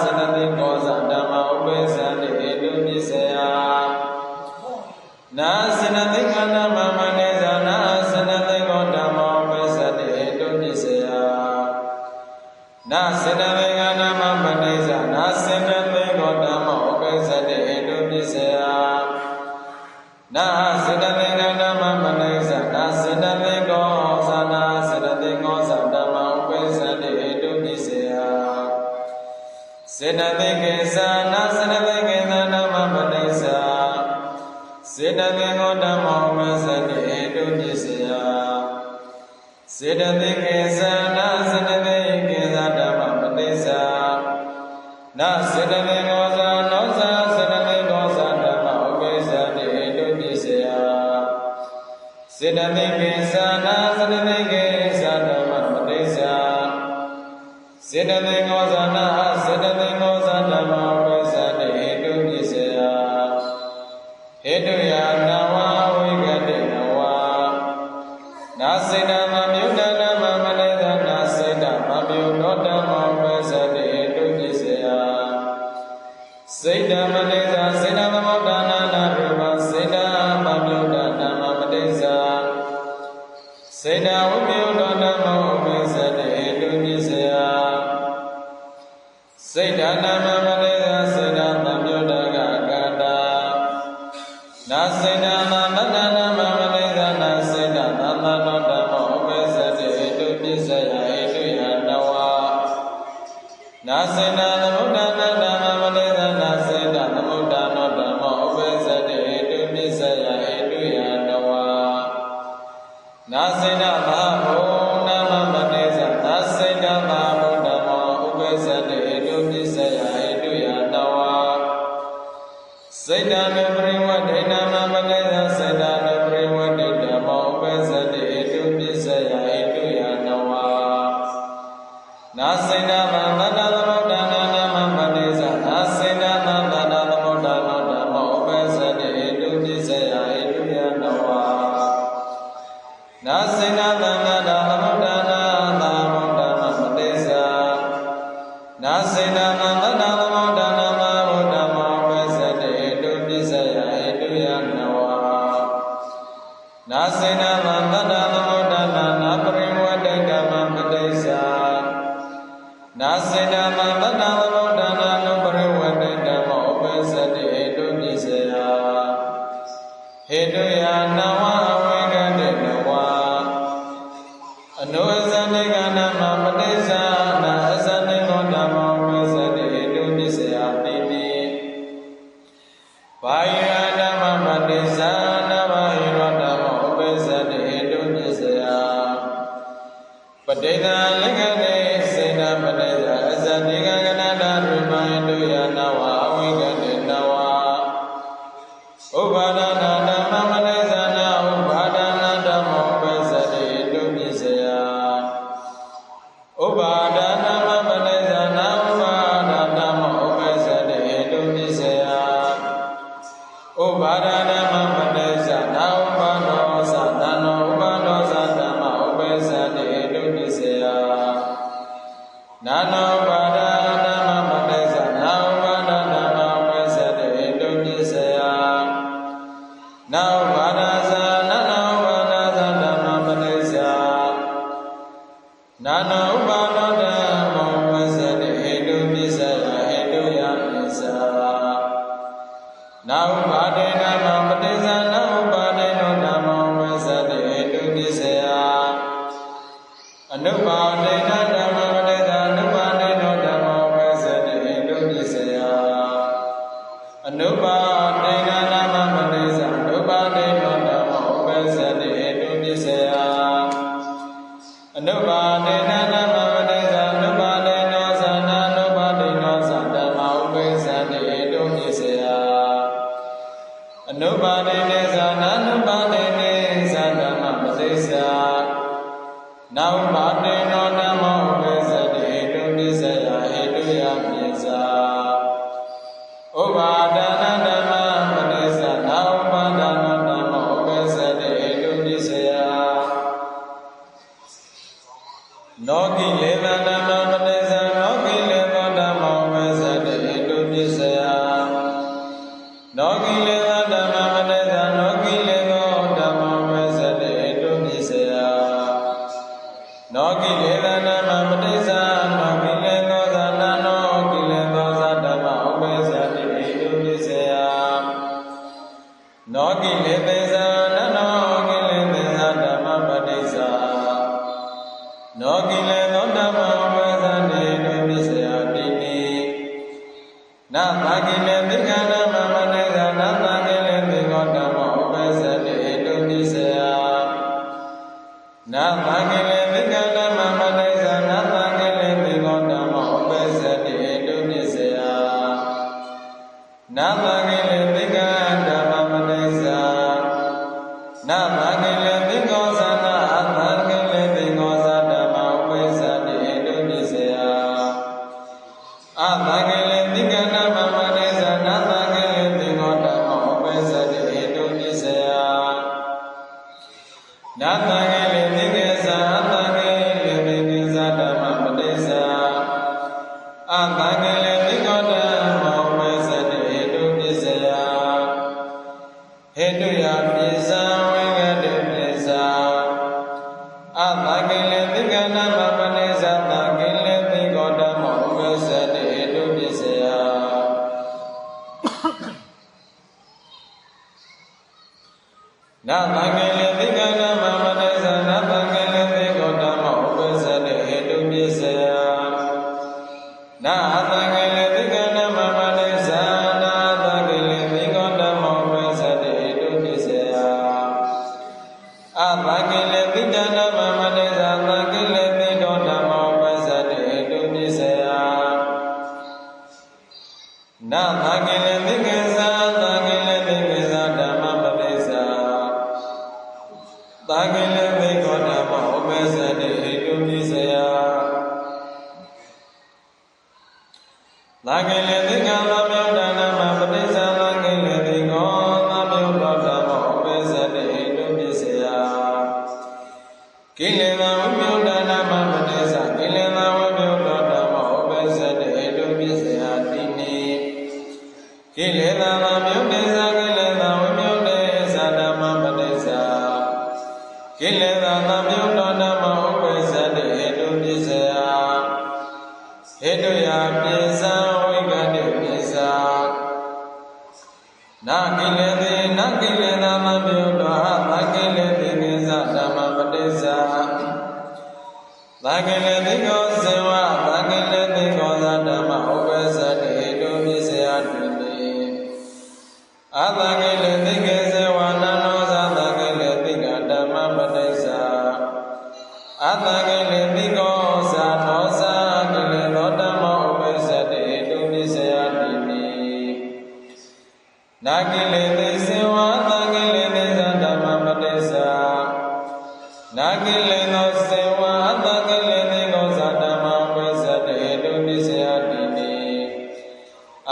စေတသိက္ခာဓမ္မဥပ္ပစ္စတိဟိတုပစ္စယနာစေတသိက္ခာဓမ္မပတိသနာစေတသိက္ခာဓမ္မောဥပ္ပစ္စတိဟိတုပစ္စယနာစေတသိက္ခာဓမ္မပတိသနာစေတသိက္ခာဓမ္မောဥပ္ပစ္စတိဟိတုပစ္စယနာစေတသိက္ခာဓမ္မပတိသနာ နာစေတသိက်ကောသနာစေတသိက်ကောသဓမ္မဥပ္ပဇ္ဇတိဟေတုပိစေယစေတသိက်ကေသနာစေတသိက်ကေသဓမ္မပတိစ္ဆာစေတသိက်ကောဓမ္မဥပ္ပဇ္ဇတိဟေတုပိစေယစေတသိက်ကေသနာစေတသိက်ကေသဓမ္မပတိစ္ဆာနာစေတသိက်ကောသနောသစေတသိက်ကောသဓမ္မဥပ္ပဇ္ဇတိဟေတုပိစေယစေတသိက်ကေသနာစေတသိက်ကေသဓမ္မပတိစ္ဆာစေတသိက်ကောသနာစေတသိက်ကောသဓမ္မဥပ္ပဇ္ဇတိဟေတုပိစေယဟေတုယာနဝဝိကတိနဝနာစေတမမြုဒ္ဒနာမမလေသနာစေတမမြုဒ္ဒဓမ္မဥပ္ပဇ္ဇတိဟေတုပိစေယစေတမလေသစေတသမုဒ္ဒနာနာရူပစေတမမြုဒ္ဒဓမ္မပတိစ္ဆာစေတဝိမြုဒ္ဒဓမ္မဥပ္ပဇ္ဇတိဟေတုပိစေယစေတနာမမလေသစေတမမြုဒ္ဒကကတာနာစေတမမတ္တနာမမလေသနာစေတသမနောဓမ္မဥပ္ပဇ္ဇတိဟေတုပိစေယဟေတုယနဝနာစေတသမုဒ္ဒနာဓမ္မမလေသနာစေတသမုဒ္ဒနောဓမ္မဥပ္ပဇ္ဇတိဟေတုပိစေယဟေတုယနဝနာစေတမဘုနာမမလေသနာစေတမဘုဓမ္မဥပ္ပဇ္ဇတိဟေတုပိစေယဟေတုယနဝစေတနုပရိဝဒိဏမမလေသစေတနုပရိဝဒိဓမ္မဥပ္ပဇ္ဇတိဟေတုပိစေယဟေတုယနဝနာစေတမမတ္တသမုဒ္ဒနာနာမမလေသနာစေတမမတ္တသမုဒ္ဒနာဓမ္မဥပ္ပဇ္ဇတိဟေတုပိစေယဟေတုယနဝနာစေတမမတ္တသမုဒ္ဒနာသမုဒ္ဒနာပတိစ္ဆာနာစေတမမတ္တသမုဒ္ဒနာမဘုဓမ္မဥပ္ပဇ္ဇတိဟေတုပိစေယဟေတုယနဝနာစေတမမတ္တသမုဒ္ဒနာနာပရိဝဒိဓမ္မပတိစ္ဆာနာစေတမမတ္တသမုဒ္ဒနာနုပရိဝဒိဓမ္မဥပ္ပဇ္ဇတိဟေတုပိစေယဟေတုယနဝအဝိကတိနဝအနုဇဏိကနာမပတိစ္ဆာနာအဇဏိကောဓမ္မဥပ္ပဇ္ဇတိဟေတုပိစေယတိတိဘာယဓမ္မပတိစ္ဆာနာဘာယဓမ္မဥပ္ပဇ္ဇတိဟေတုပိစေယပဋိသလက္ခဏေစေတပဋိသအဇတိကကနာတရူပဟေတုယနဝအဝိကတိနဝဥပါဒနာဓမ္မပတိစ္ဆာနာဥပါဒနာဓမ္မဥပ္ပဇ္ဇတိဟေတုပိစေယဥပါဒနာမပတိစ္ဆာနာဥပါဒဓမ္မဥပ္ပဇ္ဇတိဟေတုပိစေယဥပါဒနာမပတိစ္ဆာနာဥပါဒောသသနောဥပါဒောသဓမ္မဥပ္ပဇ္ဇတိဟေတုပိစေယနာနောပါဒနာမပတိစ္ဆာနာဥပါဒဓမ္မဥပ္ပဇ္ဇတိဟေတုပိစေယနာဥပါဒသနာနောဥပါဒသဓမ္မပတိစ္ဆာနာနောဥပါဒဓမ္မဥပ္ပဇ္ဇတိဟေတုပိစေယဟေတုယပိစ္ဆာနာဥပါဒေဓမ္မပတိစ္ဆာနာဥပါဒေနောဓမ္မဥပ္ပဇ္ဇတိဟေတုပိစေယအနုပါဒေနဓမ္မပတိစ္ဆာအနုပါဒေနောဓမ္မဥပ္ပဇ္ဇတိဟေတုပိစေယအနုပါဒေနဓမ္မပတိစ္ဆာအနုပါဒေနောဓမ္မဥပ္ပဇ္ဇတိဟေတုပိစေယအနုပါဒေနဓမ္မပတိစ္ဆာအနုပါဒေနောသနာအနုပါဒေနောသဓမ္မဥပ္ပဇ္ဇတိဟေတုပိစေယအနုပါဒေနေသနာအနုပါဒေနေသဓမ္မပတိစ္ဆာနာဥပါဒေနောဓမ္မဥပ္ပဇ္ဇတိဟေတုပိစေယဟေတုယပိစ္ဆာဥပါဒနာဓမ္မပတိစ္ဆာနာဥပါဒနာဓမ္မဥပ္ပဇ္ဇတိဟေတုပိစေယနောကိလေသာဓမ္မပတိစ္ဆာနောကိလေသောဓမ္မဥပ္ပဇ္ဇတိဟေတုပိစေယနောကိလေသာဓမ္မပတိစ္ဆာနောကိလေသောဓမ္မဥပ္ပဇ္ဇတိဟေတုပိစေယနောကိလေသာဓမ္မပတိစ္ဆာနောကိလေသောသနာနောကိလေသောသဓမ္မဥပ္ပဇ္ဇတိဟေတုပိစေယနောကိလေသေသနာနောကိလေသေသဓမ္ နာသံကိလေသင်္ကဓမ္မပတိစ္ဆာနာသံကိလေသင်္ကောဓမ္မဥပ္ပစ္စတိတုပစ္စယနာသံကိလေသင်္ကဓမ္မပတိစ္ဆာနာသံကိလေသင်္ကောသနာအသံကိလေသင်္ကောသဓမ္မဥပ္ပစ္စတိတုပစ္စယအသံကိလေသင်္ကဓမ္မပတိစ္ဆာနာသံကိလေသင်္ကောဓမ္မဥပ္ပစ္စတိတုပစ္စယနာသံကိလေသင်္ကေသအသံကိလေသင်္ကေသဓမ္မပတိစ္ဆာအသံကိလေသင်္ကောဓမ္မဥပ္ပစ္စတိတုပစ္စယဟေတုယပိစ္ဆာဝိကတိပိစ္ဆာအသံကိလေသင်္ကဓမ္မပတိစ္ဆာသံကိလေသင်္ကောဓမ္မဥပ္ပစ္စတိတုပစ္စယနာသံကိလေသင်္ကဓမ္မပတိစ္ဆာနာသံကိလေသင်္ကောဓမ္မဥပ္ပစ္စတိတုပစ္စယနာသံကိလေသင်္ကဓမ္မပတိစ္ဆာနာသံကိလေသင်္ကောဓမ္မဥပ္ပစ္စတိတုပစ္စယအသံကိလေသင်္ကဓမ္မပတိစ္ဆာသံကိလေသင်္ကောဓမ္မဥပ္ပစ္စတိတုပစ္စယနာသံကိလေသင်္ကေသသံကိလေသင်္ကေသဓမ္မပတိစ္ဆာသံကိလေသင်္ကောဓမ္မဥပ္ပစ္စတိတုပစ္စယသံကိလေသင်္ကသမြောဒနာမပတိစ္ဆာသံကိလေသင်္ကောသမြောဒဓမ္မဥပ္ပစ္စတိတုပစ္စယကိလေသာဝိမြောဒနာမပတိစ္ဆာကိလေသာဝိမြောဒဓမ္မဥပ္ပစ္စတိတုပစ္စယတိနိကိလေသာသမြောဒေသကိလေသာဝိမြောဒေသဓမ္မပတိစ္ဆာကိလေသာသမြောဒဓမ္မဥပ္ပစ္စတိတုပစ္စယဟေတုယပိစ္ဆာဝိကတိပိစ္ဆာနာကိလေသေနာကိလေသာမပြုတောသကိလေသေကိစ္စဓမ္မပတိစ္ဆာသကိလေသေကောစေဝသကိလေသေကောသဓမ္မဥပ္ပစ္စတိတုပစ္စယတိနိအသကိလေသေကေစေဝနာနောသသကိလေသေကဓမ္မပတိစ္ဆာအသကိလေသေကောသနောသကိလေသောဓမ္မဥပ္ပစ္စတိတုပစ္စယတိနိနာကိလေသေစေဝသကိလေသေသဓမ္မပတိစ္ဆာနာကိလေသောစေဝသကိလေသေကောသဓမ္မဥပ္ပစ္စတိတုပစ္စယတိနိ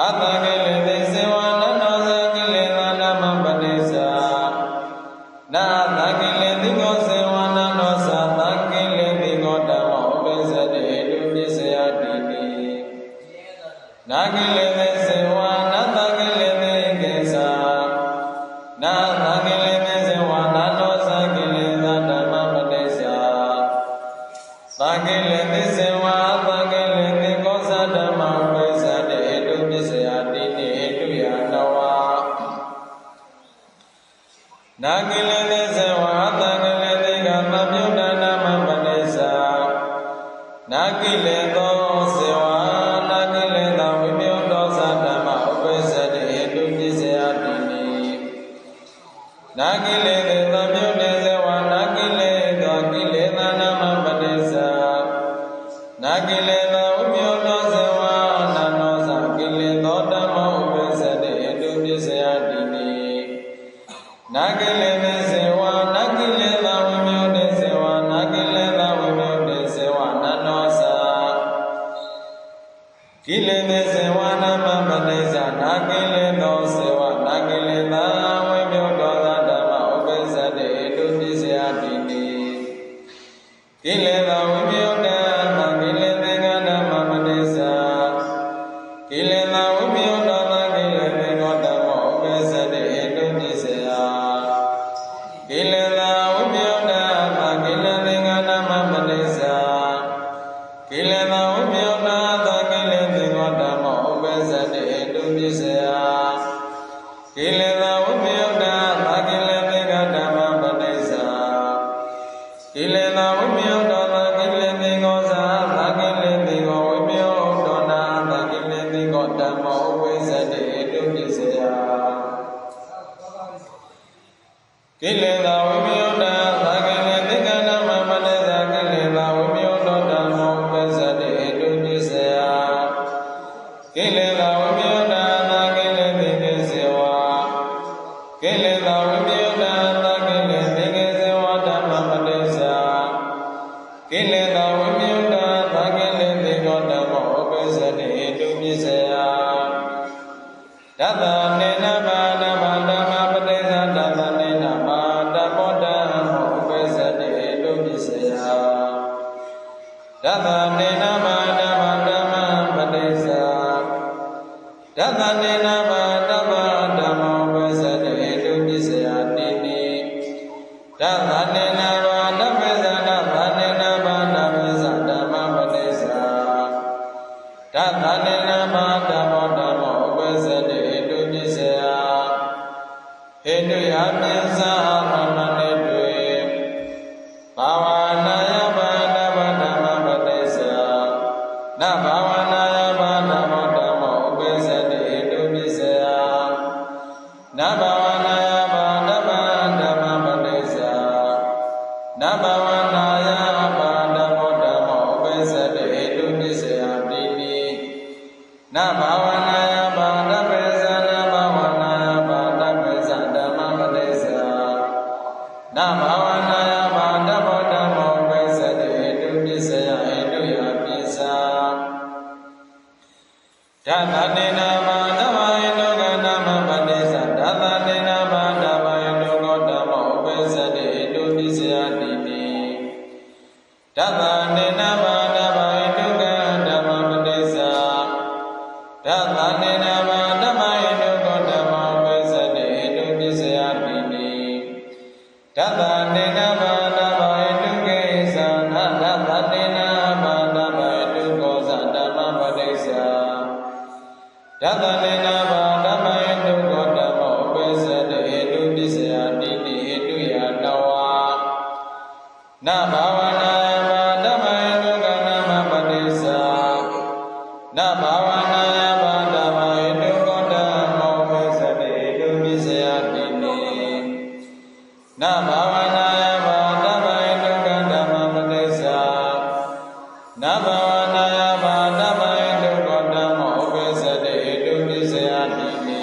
အသကိလေသေစေဝနာနောသကိလေသာဓမ္မပတိစ္ဆာနာသကိလေသေကောစေဝနာနောသသကိလေသေကောဓမ္မဥပ္ပစ္စတိတုပစ္စယတိနိနာကိလေသေစေဝနာသကိလေသေကိစ္စနာသကိလေသေစေဝနာနောသကိလေသာဓမ္မပတိစ္ဆာသကိလေသေစေဝသကိလေသေကောသဓမ္မဥပ္ပစ္စတိတုပစ္စယတိနိတုယနဝနာကိလေသေစေဝသကိလေသေကသပြုဒ္ဒနာမပတိစ္ဆာနာကိလေသောစေဝနာကိလေသာဝိမြောတောသဓမ္မဥပ္ပစ္စတိတုပစ္စယတိနိနာကိလေသေသပြုဒ္ဒေစေဝနာကိလေသောကိလေသာနာမပတိစ္ဆာနာကိလေသာဝိမြောတောစေဝနာနောသကိလေသောဓမ္မဥပ္ပစ္စတိတုပစ္စယတိနိနာကိလေသေစေဝနာကိလေသာဝိမြောတေစေဝနာကိလေသာဝိမြောတေစေဝနာနောသကိလေသေစေဝနာမပတိစ္ဆာနာကိလေသောစေဝနာကိလေသာဝိမြောတောသဓမ္မဥပ္ပစ္စတိတုပစ္စယတိနိကိလေသာဝိမြောတသကိလေသေကဓမ္မပတိစ္ဆာကိလေသာဝိမြောတောသကိလေသေကောဓမ္မဥပ္ပစ္စတိတုပစ္စယကိလေသာဝိမြောတသကိလေသေကဓမ္မပတိစ္ဆာကိလေသာဝိမြောတသကိလေသေကောဓမ္မဥပ္ပစ္စတိတုပစ္စယကိလေသာဝိမြောတသကိလေသေကဓမ္မပတိစ္ဆာကိလေသာဝိမြောတောသကိလေသေကောသကိလေသေကောဝိမြောတောနာသကိလေသေကောဓမ္မဥပ္ပစ္စတိတုပစ္စယကိလေသာဝိမြောတသကိလေသေကဓမ္မပ တသနေနာဘာနပိသတသနေနာဘာနပိသဓမ္မပတိစ္ဆာတသနေနာဘာဓမ္မောဓမ္မောဥပ္ပဇ္ဇတိဟိတုပစ္စယဟိတုယပစ္ဆာမမနေတွေဘာဝနာယဘာနဗဓမ္မပတိစ္ဆာနဘာဝနာယဘာဓမ္မောဓမ္မောဥပ္ပဇ္ဇတိဟိတုပစ္စယနဘာဝနာယဘာနဗဓမ္မပတိစ္ဆာနဘာဝနာယဘာဓမ္မောဓမ္မောဥပ္ပဇ္ဇတိဟိတုပစ္စယတိနိနဘာဝနာယဘာနပိစ္ဆာနဘာဝနာယဘာနပိစ္ဆာဓမ္မပတိစ္ဆာနဘာဝနာယဘာဓမ္မောဓမ္မောဥပ္ပဇ္ဇတိဟိတုပစ္စယဟိတုယပစ္ဆာဓမ္မနေနာဘာဓမ္မဟိတုကဓမ္မပတိစ္ဆာဓမ္မနေနာဘာဓမ္မဟိတုကောဓမ္မောဥပ္ပဇ္ဇတိဟိတုပစ္စယတိနိဓမ္မနေနာဘာဓမ္မဟိတုကဓမ္မပတိစ္ဆာဓမ္မနေနာဘာဓမ္မဟိတုကောဓမ္မောဥပ္ပဇ္ဇတိဟိတုပစ္စယတိနိဓမ္မနေနာဘာဓမ္မဟိတုကေသနာဓမ္မနေနာဘာဓမ္မဟိတုကောသဓမ္မပတိစ္ဆာဓမ္မနေနာဘာဓမ္မဟိတုကောဓမ္မောဥပ္ပဇ္ဇတိဟိတုပစ္စယတိနိဟိတုယနဝနဘာဝနာယဘာဓမ္မဟိတုကဓမ္မပတိစ္ဆာနဘာဝနာယဘာဓမ္မဟိတုကောဓမ္မောဥပ္ပဇ္ဇတိဟိတုပစ္စယတိနိနဘာဝနာယဘာဓမ္မဟိတုကဓမ္မပတိစ္ဆာနဘာဝနာယဘာဓမ္မဟိတုကောဓမ္မောဥပ္ပဇ္ဇတိဟိတုပစ္စယတိနိ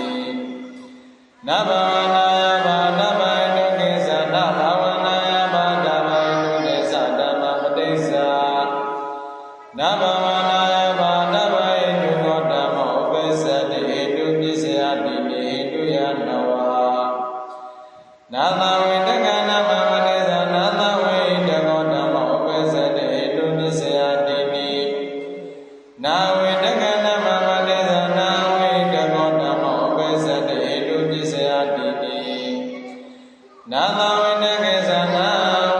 နဘာဝနာယဘာဓမ္မဟိတုကိသနဘာဝနာယဘာဓမ္မဟိတုကိသဓမ္မပတိစ္ဆာနဘာဝနာယဘာဓမ္မဟိတုကောဓမ္မောဥပ္ပဇ္ဇတိဟိတုပစ္စယတိနိဟိတုယနဝနာသဝိတကနာမပတိစ္ဆာနာသဝိတကောဓမ္မောဥပ္ပဇ္ဇတိဟိတုပစ္စယတိနိနာဝိတကနာမပတိစ္ဆာနာဝိတကောဓမ္မောဥပ္ပဇ္ဇတိဟိတုပစ္စယတိနိနာသဝိတကေသနာ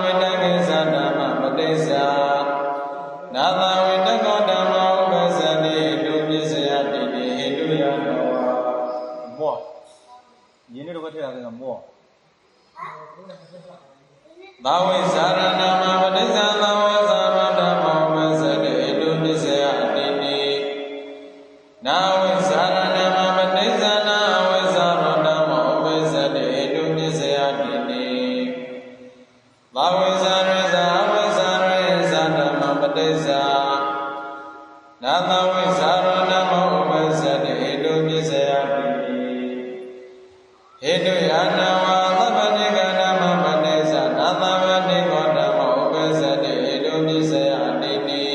ဝိတကေသဓမ္မပတိစ္ဆာနာသဝိတကောဓမ္မောဥပ္ပဇ္ဇတိဟိတုပစ္စယတိနိဟိတုယနဝမောယင်းတို့ကထည့်ရတယ်မောသာဝိဇာရဏမပတိစ္ဆာသာဝေသာရဓမ္မောဥပ္ပဇ္ဇတိဟိတုပစ္စယတိနိနာဝိဇာရဏမပတိစ္ဆာနာဝိဇာရဓမ္မောဥပ္ပဇ္ဇတိဟိတုပစ္စယတိနိသာဝိဇာရေသာဝိဇာရေသာဓမ္မပတိစ္ဆာနာသဝိဇာရဓမ္မောဥပ္ပဇ္ဇတိဟိတုပစ္စယတိနိဟိတုယနဝသဗ္ဗညေကဓမ္မပတိစ္ဆာနာသဗ္ဗညေကောဓမ္မောဥပ္ပဇ္ဇတိဟိတုပစ္စယတိနိ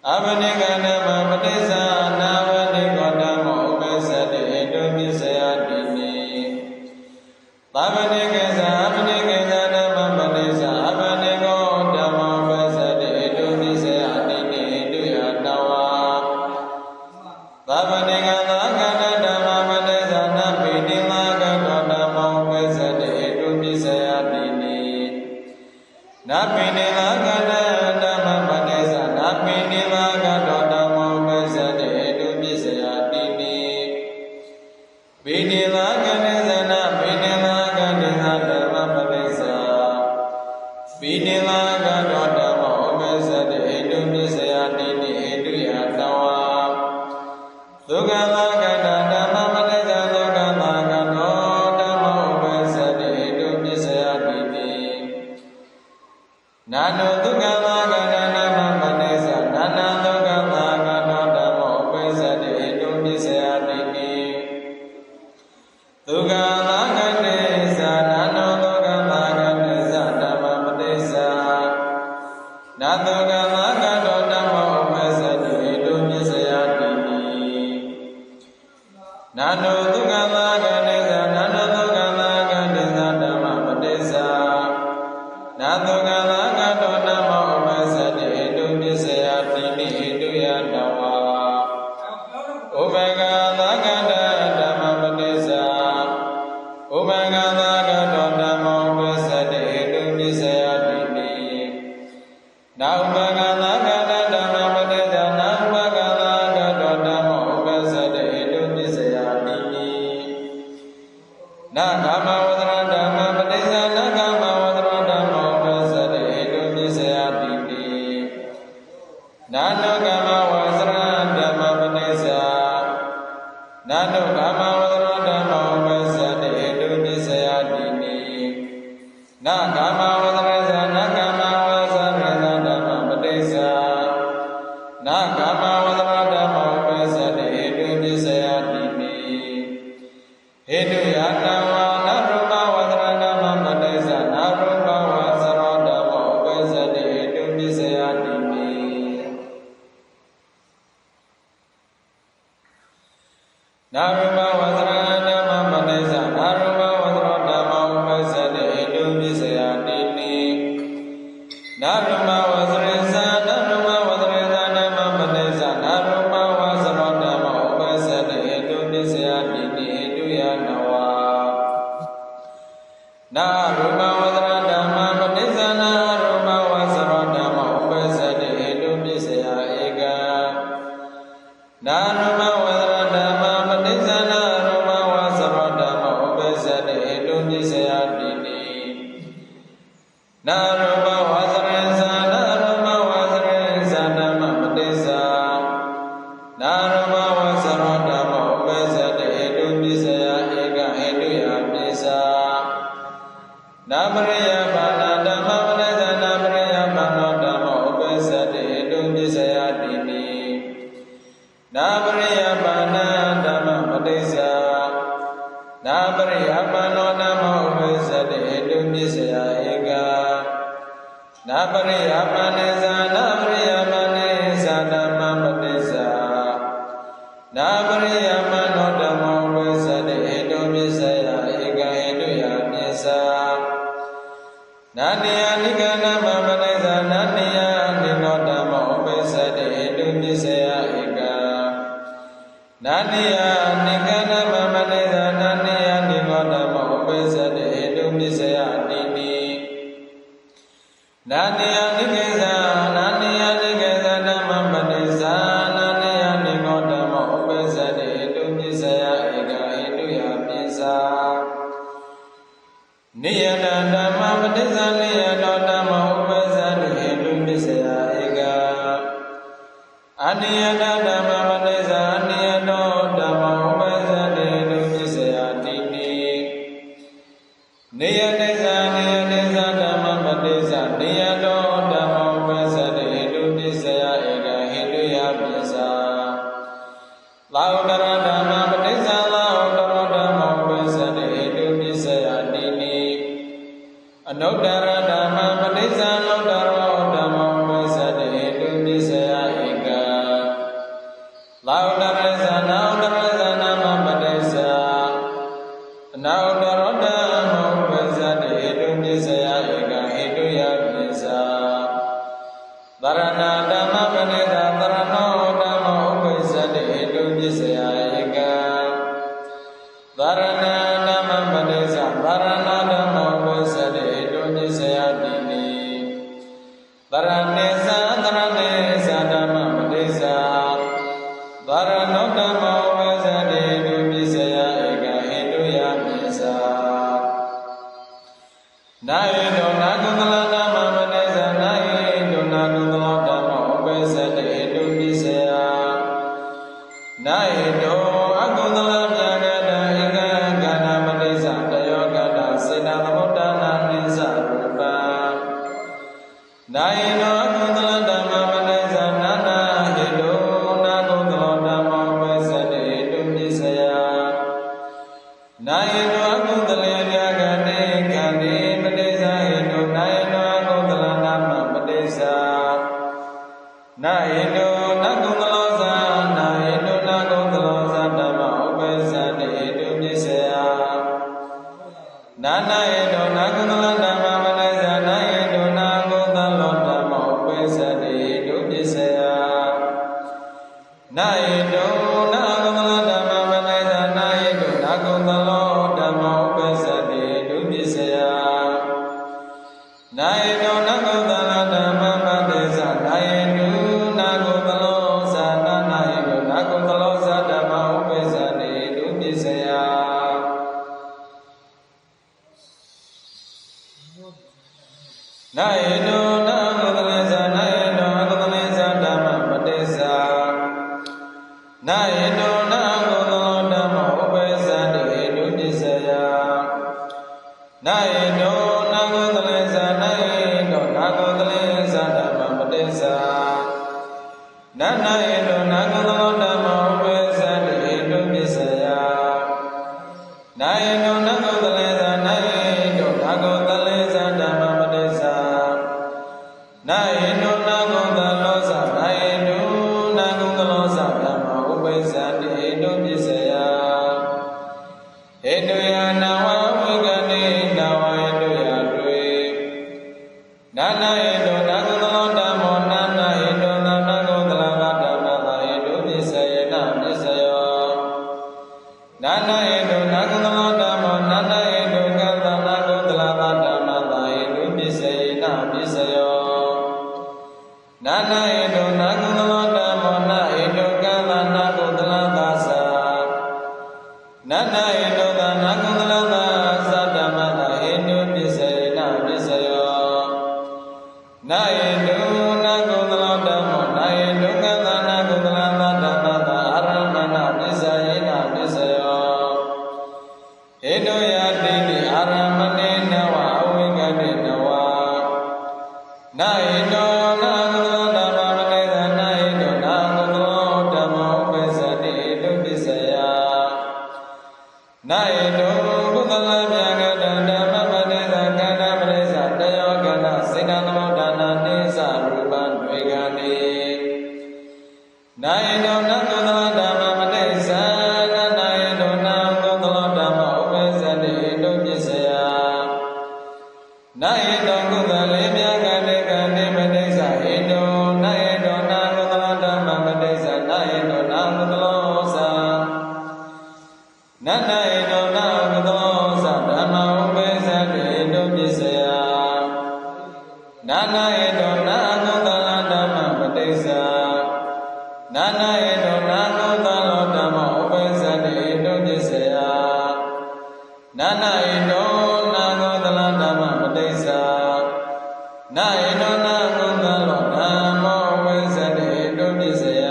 အဗ္ဗညေကဓမ္မပတိစ္ဆာနာဗညေကောဓမ္မောဥပ္ပဇ္ဇတိဟိတုပစ္စယတိနိသဗ္ဗညေကေသအဗ္ဗညေကေသဓမ္မပတိစ္ဆာအဗ္ဗညေကောဓမ္မောဥပ္ပဇ္ဇတိဟိတုပစ္စယတိနိဟိတုယနဝသဗ္ဗညေကသာကတဓမ္မပတိစ္ဆာနပိတိမာကတောဓမ္မောဥပ္ပဇ္ဇတိဟိတုပစ္စယတိနိနပိတိမာကတဓမ္မပတိစ္ဆာနပိတိမာကတောဓမ္မောဥပ္ပဇ္ဇတိဟိတုပစ္စယတိနိပိတိမာကတိသနာပိတိမာကတိသဓမ္မပတိစ္ဆာပိတိမာကတောဓမ္မောဥပ္ပဇ္ဇတိဟိတုပစ္စယတိနိဟိတုယတဝါဒုက္ခသာကတဓမ္မပတိစ္ဆာဒုက္ခသာကတောဓမ္မောဥပ္ပဇ္ဇတိဟိတုပစ္စယတိနိနာနောဒုက္ခသာကတဓမ္မပတိစ္ဆာနာနာဒုက္ခသာကတောဓမ္မောဥပ္ပဇ္ဇတိဟိတုပစ္စယတိနိဒုက္ခသာကတိသနာနောဒုက္ခသာကတိသဓမ္မပတိစ္ဆာနာဒုက္ခသာကတောဓမ္မောဥပ္ပဇ္ဇတိဟိတုပစ္စယတိနိနာနောဒုက္ခသာကတိသနာနောဒုက္ခသာကတိသဓမ္မပတိစ္ဆာနာဒုက္ခသာကတောဓမ္မောဥပ္ပ ကမဝသရဇာနကမဝသရဇာဓမ္မပတိစ္ဆာနကမဝသရဓမ္မဥပ္ပဇ္ဇတိဟိတုပစ္စယတိနိဟိတုယတဝါနရူပဝသရဓမ္မပတိစ္ဆာနရူပဝသရဓမ္မဥပ္ပဇ္ဇတိဟိတုပစ္စယတိနိနရူပဝသရဓမ္မပတိစ္ဆာနရူပဝသရဓမ္မဥပ္ပဇ္ဇတိဟိတုပစ္စယတိနိနရူပဝသရဇာနရူပဝသရဇာဓမ္မပတိစ္ဆာနရူပဝသရဓမ္မဥပ္ပဇ္ဇတိဟိတုပစ္စယတိနိဟိတုယနဝါနရူပဝသရဓမ္မပတိစ္ဆာနရူပဝသရဓမ္မဥပ္ပဇ္ဇတိဟိတုပစ္စယဧကံနရူပဝသရဓမ္မပတိစ္ဆာနရူပဝသရဓမ္မဥပ္ပဇ္ဇတိဟိတုပစ္စယတိနိနရူပဝသရဇာနရူပဝသရဇာဓမ္မပတိစ္ဆာနရူပဝသရဓမ္မဥပ္ပဇ္ဇတိဟိတုပစ္စယဧကဟိတုယပိစ္ဆာနပရိယပါဏဓမ္မပတိစ္ဆာနပရိယပါဏဓမ္မဥပ္ပဇ္ဇတိဟိတုပစ္စယတိနိနပရိယပါဏဓမ္မပတိစ္ဆာနပရိယပါဏဓမ္မဥပ္ပဇ္ဇတိဟိတုပစ္စယဧကနပရိယပါဏေဇာနပရိယပါဏေဇာဓမ္မပတိစ္ဆာနပရိယပါဏဓမ္မဥပ္ပဇ္ဇတိဟိတုပစ္စယဧကဟိတုယပိစ္ဆာနာတိယနိကနမပတိစ္ဆာနာတိယနိနောဓမ္မဥပ္ပဇ္ဇတိဟိတုပစ္စယဧကနာတိယနိကနမပတိစ္ဆာနာတိယနိနောဓမ္မဥပ္ပဇ္ဇတိဟိတုပစ္စယတိနိနာတိယနိကေဇာနာတိယနိကေဇာဓမ္မပတိစ္ဆာနာတိယနိနောဓမ္မဥပ္ပဇ္ဇတိဟိတုပစ္စယဧကဟိတုယပိစ္ဆာနိယတဓမ္မပတိစ္ဆာနိယတောဓမ္မဥပ္ပဇ္ဇတိဟိတုပစ္စယဧကအနိယတဓမ္မပတိစ္ဆာအနိယတောဓမ္မဥပ္ပဇ္ဇတိဟိတုပစ္စယတိနိနိယတိစ္ဆာနိယတိစ္ဆာဓမ္မပတိစ္ဆာနိယတောဓမ္မဥပ္ပဇ္ဇတိဟိတုပစ္စယဧကဟိတုယပိစ္ဆာသာဝတရဓမ္မပတိစ္ဆာသာဝတရဓမ္မဥပ္ပဇ္ဇတိဟိတုပစ္စယတိနိအနုတ္တရဓမ္မပတိစ္ဆာအနုတ္တရောဓမ္မဥပ္ပဇ္ဇတိဟိတုပစ္စယဧကသာဝတရဇာနာဝတရဇာနာမပတိစ္ဆာအနာဝတရောဓမ္မဥပ္ပဇ္ဇတိဟိတုပစ္စယဧကဟိတုယပိစ္ဆာသရဏဓမ္မပတိစ္ဆာသရဏောဓမ္မဥပ္ပဇ္ဇတိဟိတုပစ္စယဧကသရဏဓမ္မပတိစ္ဆာသရဏဓမ္မဥပ္ပဇ္ဇတိဟိတုပစ္စယတိနိသရဏေဇာသရဏေဇာဓမ္မပတိစ္ဆာသရဏောဓမ္မဥပ္ပဇ္ဇတိဟိတုပစ္စယဧကဟိတုယပိစ္ဆာနာယေတောနာကုသလဓမ္မပတိစ္ဆာနာယေတောနာကုသလဓမ္မဥပ္ပဇ္ဇတိဟိတုပစ္စယနာယေတောအကုသလမြာကတဧကကဏပတိစ္ဆာတယောကတစေတသမုဋ္ဌာနာနိစ္စရူပံနာယေတောအကုသလဓမ္မပတိစ္ဆာနာနာဟိတောနာကုသလဓမ္မဥပ္ပဇ္ဇတိဟိတုပစ္စယနာယေတောအကုသလေမြာကတေကံတိပတိစ္ဆာဟိတောနာယေတောအကုသလနာမပတိစ္ဆာနာယေတောနာကုသလောဇာနာယေတောနာကုသလောဇာဓမ္မဥပ္ပဇ္ဇတိဟိတုပစ္စယနာနာယေတောနာကုသလဓမ္မပတိစ္ဆာနာယေတောနာကုသလောဓမ္မဥပ္ပဇ္ဇတိဟိတုပစ္စယနာယေတောနာကုသလဓမ္မပတိစ္ဆာနာယေတောနာကုသလောဓမ္မဥပ္ပဇ္ဇတိဟိတုပစ္စယနာယေတောနာကုသလဓမ္မပတိစ္ဆာနာယေတောနာကုသလောဇာနာယေတောနာကုသလောဇာဓမ္မဥပ္ပဇ္ဇတိဟိတုပစ္စယနာယေတောနာကုသလေဇာနာယေတောအကုသလေဇာဓမ္မပတိစ္ဆာနာယေတောနာကုသလောဓမ္မဥပ္ပဇ္ဇတိဟိတုပစ္စယနာယေတောနာကုသလေ နာနာဟိတောနာကုသလောဓမ္မောနာနာဟိတောနာနာကုသလသာဓမ္မသာဟိတောပစ္စယေနပစ္စယောနာနာဟိတောနာကုသလောဓမ္မောနာနာဟိတောကံသာနာကုသလသာဓမ္မသာဟိတောပစ္စယေနပစ္စယောနာနာဟိတောနာကုသလောဓမ္မောနာဟိတောကံသာနာကုသလသာသာနာနာဟိတောသာနာကုသလသာသာဓမ္မသာဟိတောပစ္စယေနပစ္စယောနာဟိတောနာကုသလောဓမ္မောနာဟိတောကံသာနာကုသလသာဓမ္မသာအာရမဏပစ္စယေနပစ္စယောဟိတောယတိတိအာရမဏေနဝအဝိကတိနဝနာဟိတောနာကုသလောဓမ္မောပဋိသနာဟိတောနာကုသလောဓမ္မောဥပ္ပစ္စတိဟိတောပစ္စယနာဟိတောကုသလမြတ်ကတဓမ္မပဋိသကန္တပရိစ္ဆတယောကန္တစေတသမုဒ္ဒနာနိသရူပံတွေကတိနာဟိတောနာကုသလဓမ္မပဋိစ္ဆနာနာဟိတောနာကုသလဓမ္မဥပ္ပစ္စတိဟိတောပစ္စယနာဟိတောကုသလေမြတ်ကတိကတိပဋိစ္ဆဟိတောနာဟိတောနာကုသလဓမ္မပဋိစ္ဆနာဟိတောနာကုသလောသာနာနာဟိတောနာကုသလောသာဓမ္မဥပ္ပစ္စတိဟိတောပစ္စယနာနာဟိတောနာကုသလဓမ္မပဋိစ္ဆနာနာဟိတောနာကုသလောဓမ္မဥပ္ပစ္စတိဟိတောပစ္စယနာနာဟိတောနာကုသလဓမ္မပဋိစ္ဆနာဟိတောနာကုသလောဓမ္မောဥပ္ပစ္စတိဟိတောပစ္စယ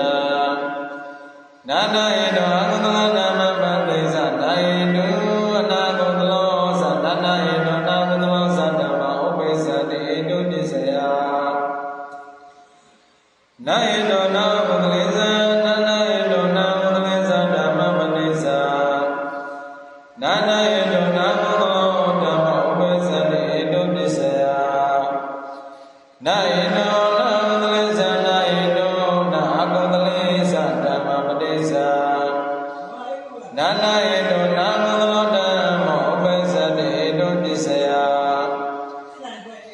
နာနာဟိတောအကုသလဓမ္မပဋိစ္ဆနာဟိတောအနာကုသလောသနာနာဟိတောနာကုသလောသဓမ္မဥပ္ပစ္စတိဟိတောပစ္စယနာဟိတောနာကုသလေသနာနာဟိတောနာကုသလေသဓမ္မပဋိစ္ဆနာနာဟိတောနာကုသလောဓမ္မဥပ္ပစ္စတိဟိတောပစ္စယနာဟိတောနာကုသလေသနာဟိတောနာကုသလေသဓမ္မပဋိစ္ဆနာနာဟိတောနာကုသလောဓမ္မဥပ္ပစ္စတိဟိတောပစ္စယ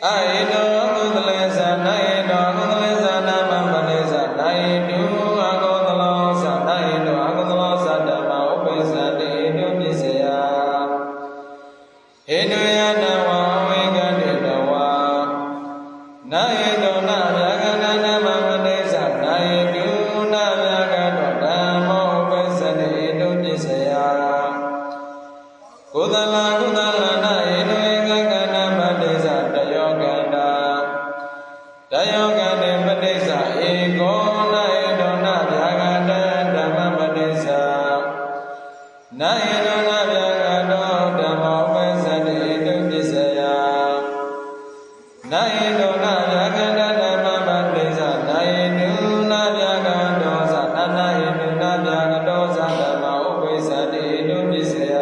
အဟိတောကုသလေသနာဟိတောကုသလေသဓမ္မပဋိစ္ဆနာဟိတောအကုသလောသနာဟိတောအကုသလောသဓမ္မဥပ္ပစ္စတိဟိတောပစ္စယဟိတောယနဝဝိကတိတဝနာဟိတောနာဗျာကတဓမ္မပဋိစ္ဆနာဟိတောနာဗျာကတောဓမ္မောဥပ္ပစ္စတိဟိတောပစ္စယကုသလကုသလနာဟိတောဧကကန္တပဋိစ္ဆတယောကန္တတယောကန္တေပဋိစ္ဆဧကောနာဟိတောနာဗျာကတဓမ္မပဋိစ္ဆနာဟိတောနာဗျာကတောဓမ္မောဥပ္ပစ္စတိဟိတောပစ္စယနာဟိတောနာဗျာကတဓမ္မပဋိစ္ဆနာဟိတောနာဗျာကတောသနာနာဟိတောနာဗျာကတောသဓမ္မဥပ္ပစ္စတိဟိတောပစ္စယ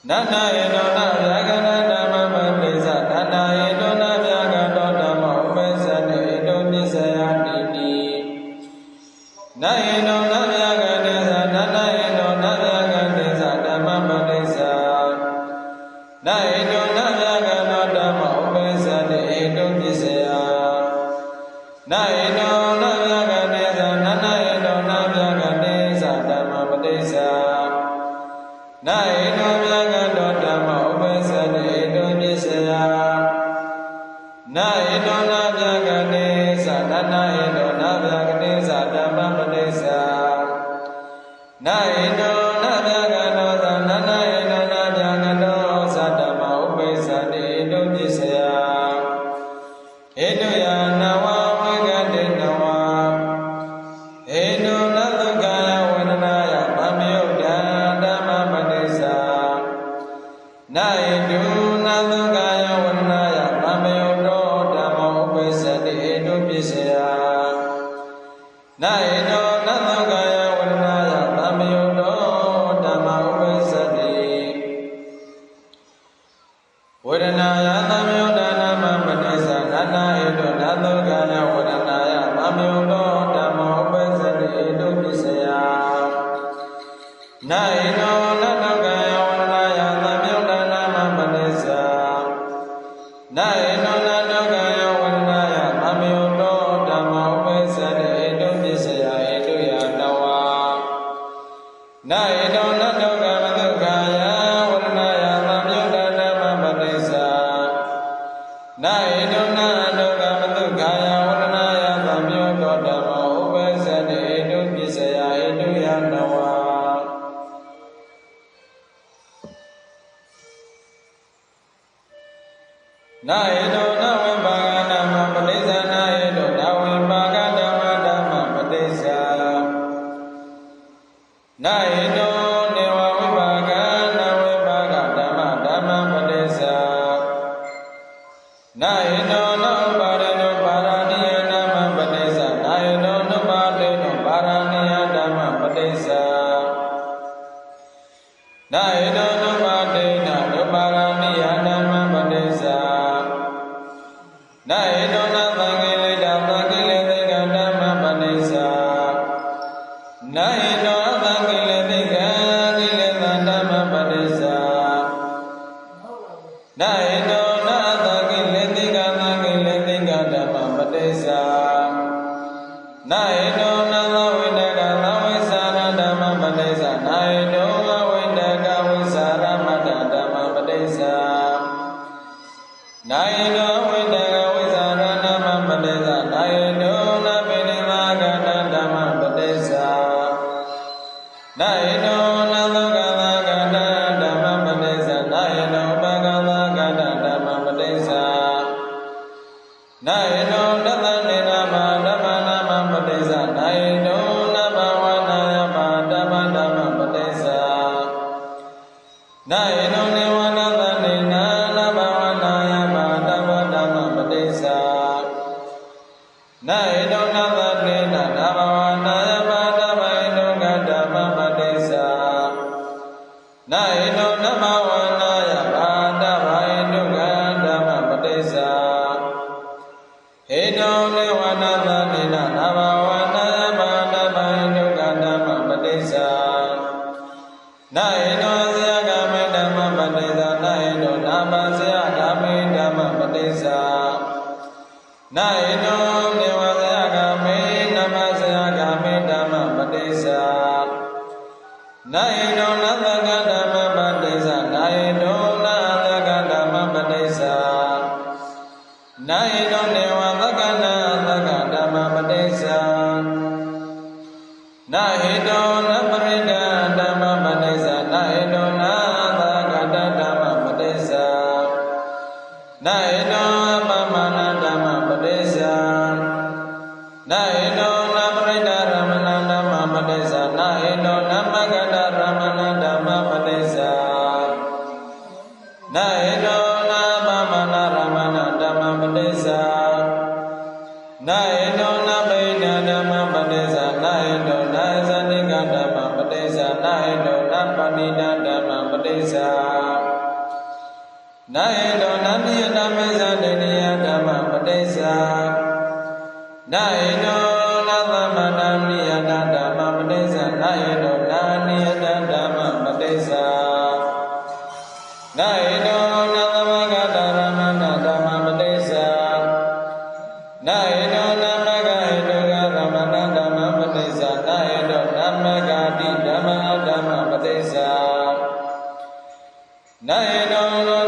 နာနာဟိတောနာဗျာကတဓမ္မပဋိစ္ဆနာနာဟိတောနာဗျာကတောဓမ္မဥပ္ပစ္စတိဟိတောပစ္စယတိတိနာဟိတောနာဗျာကတေသနာနာဟိတောနာဗျာကတေသဓမ္မပဋိစ္ဆနာဟိတောနာဗျာကတောဓမ္မဥပ္ပစ္စတိဟိတောပစ္စယနာဟိတောနာဗျာကတေသနာနာဟိတောနာဗျာကတေသဓမ္မပဋိစ္ဆနာဟိတောဗျာကတောဓမ္မဥပ္ပစ္စတိဟိတောပစ္စယနာဟိတောနာဗျာကတေသနာနာဟိတောနာဗျာကတေသဓမ္မပဋိစ္ဆနာဟိတောနာဗျာကတောသနာနာဟိတောနာဗျာကတောသဓမ္မဥပ္ပစ္စတိဟိတောပစ္စယဟိတောယနဝဝိကတိနဝဟိတောနသုကာယဝေဒနာယမမယုတ်တံဓမ္မပဋိစ္ဆနာဟိတောနသုကာယဝေဒနာယမမယုတ်တောဓမ္မဥပ္ပစ္စတိဟိတောပစ္စယနာဟိတောနသုကာယဝေဒနာယမမယုတ်တောဓမ္မဥပ္ပစ္စတိဝေဒနာယသမယုတ်တဓမ္မပဋိစ္ဆနာနာဟိတောနသုကာယဝေဒနာယမမယုတ်တောဓမ္မဥပ္ပစ္စတိဟိတောပစ္စယနာဟိတောနသုကာယဝေဒနာယသမယုတ်တဓမ္မပဋိစ္ဆ na eno na doga ya wana ya mamyo do dhamma upesade edo pisaya edo ya nawa na eno na doga maduga ya wana ya mamyo do dhamma padesa na eno na doga maduga ya wana ya mamyo do dhamma upesade edo pisaya edo ya nawa na edo na vibhaga dhamma padesa na edo na vibhaga dhamma padesa na edo neva vibhaga dhamma padesa na edo na upadeno paraniya dhamma padesa na edo na upadeno paraniya dhamma padesa na edo na upadena paraniya dhamma padesa na edo na thangile thika dhamma padesa na edo thangile thika dhamma padesa na edo na thangile thika dhamma padesa na edo na thawidaka thawisara dhamma padesa na edo thawidaka wisara mata dhamma padesa na edo thawidaka wisara dhamma padesa na edo na pinimagana dhamma padesa na edo na thukadhagana dhamma padesa na edo bhagavagana dhamma padesa na edo dathanirama dhamma nama padesa na edo nabhavanayama dhamma padesa na edo nivanathanina nabhavanayama dhamma padesa na edo nathanina nabhavanayama dhamma padesa na edo nabhavanayama dhamma padesa edo nivanathanina nabhavanayama dhamma padesa na edo syagame dhamma padesa na edo nabhasyagame dhamma padesa na edo nivasyagame namasyagame dhamma padesa na edo nathaka dhamma padesa na edo nathaka dhamma padesa na edo nivathakana thaka dhamma padesa na edo naparida dhamma padesa na edo nathaka dhamma padesa na edo apamana dhamma padesa na edo naparida ramana dhamma padesa na edo namagada ramana dhamma padesa na edo napamana ramana dhamma padesa na edo napaida dhamma padesa na edo nasanika dhamma padesa na edo napanida dhamma padesa na edo naniyata mesadeniya dhamma padesa na edo nathamanamniyata dhamma padesa na edo naniyata dhamma padesa na edo nathamagata ramana dhamma padesa na edo namaga edoga ramana dhamma padesa na edo namagati dhamma padesa na edo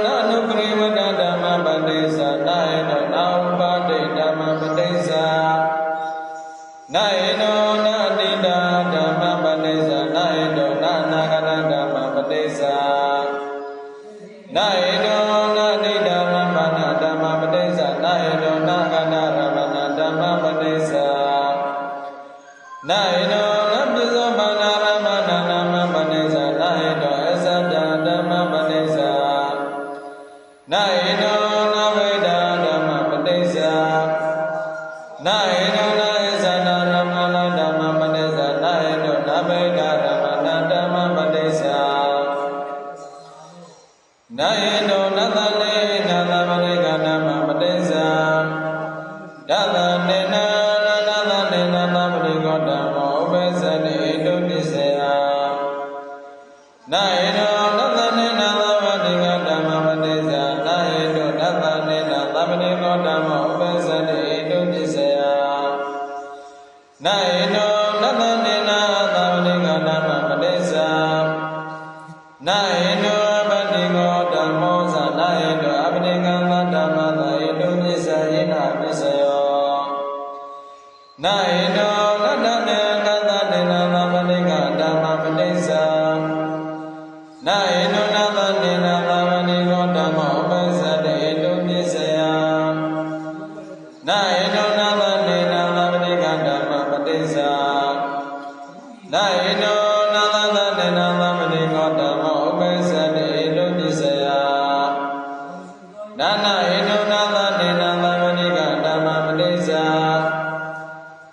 nanuprivada dhamma padesa na edo naupade dhamma padesa na edo natida dhamma padesa na edo nanagana dhamma padesa na edo natida ramana dhamma padesa na edo nagana ramana dhamma padesa na edo napisomana ramana dhamma padesa na edo esada dhamma padesa na edo naveda dhamma padesa na edo naesada ramana dhamma padesa na edo naveda ramana dhamma padesa na edo nathane nathamaneka dhamma padesa dathanena nathamaneka dhamma upesade edo pisaya na edo nathane nathamaneka dhamma padesa na edo nathane ကောဓမ္မောဥပ္ပဇ္ဇတိဣတုပစ္စယနာဟိနောနတ္တနေနာသဗ္ဗတိကဓမ္မပတိစ္ဆာနာဟိနောအပတိကောဓမ္မောသနာဟိတောအပတိကံဓမ္မသဣတုပစ္စယိနာပစ္စယောနာဟိနောနတ္တနေနာသဗ္ဗတိကဓမ္မပတိစ္ဆာနာဟိနောနတ္တနေနာသဗ္ဗတိကောဓမ္မောဥပ္ပဇ္ဇတိဣတုပစ္စယနာဟိနောနတ္တနေနာသဗ္ဗတိကဓမ္မပတိစ္ဆာနာဟိနောနတ္တနေနာသဗ္ဗတိကောဓမ္မောဥပ္ပဇ္ဇတိဣတုပစ္စယနာနာဟိနောနတ္တနေနာသဗ္ဗတိကဓမ္မပတိစ္ဆာ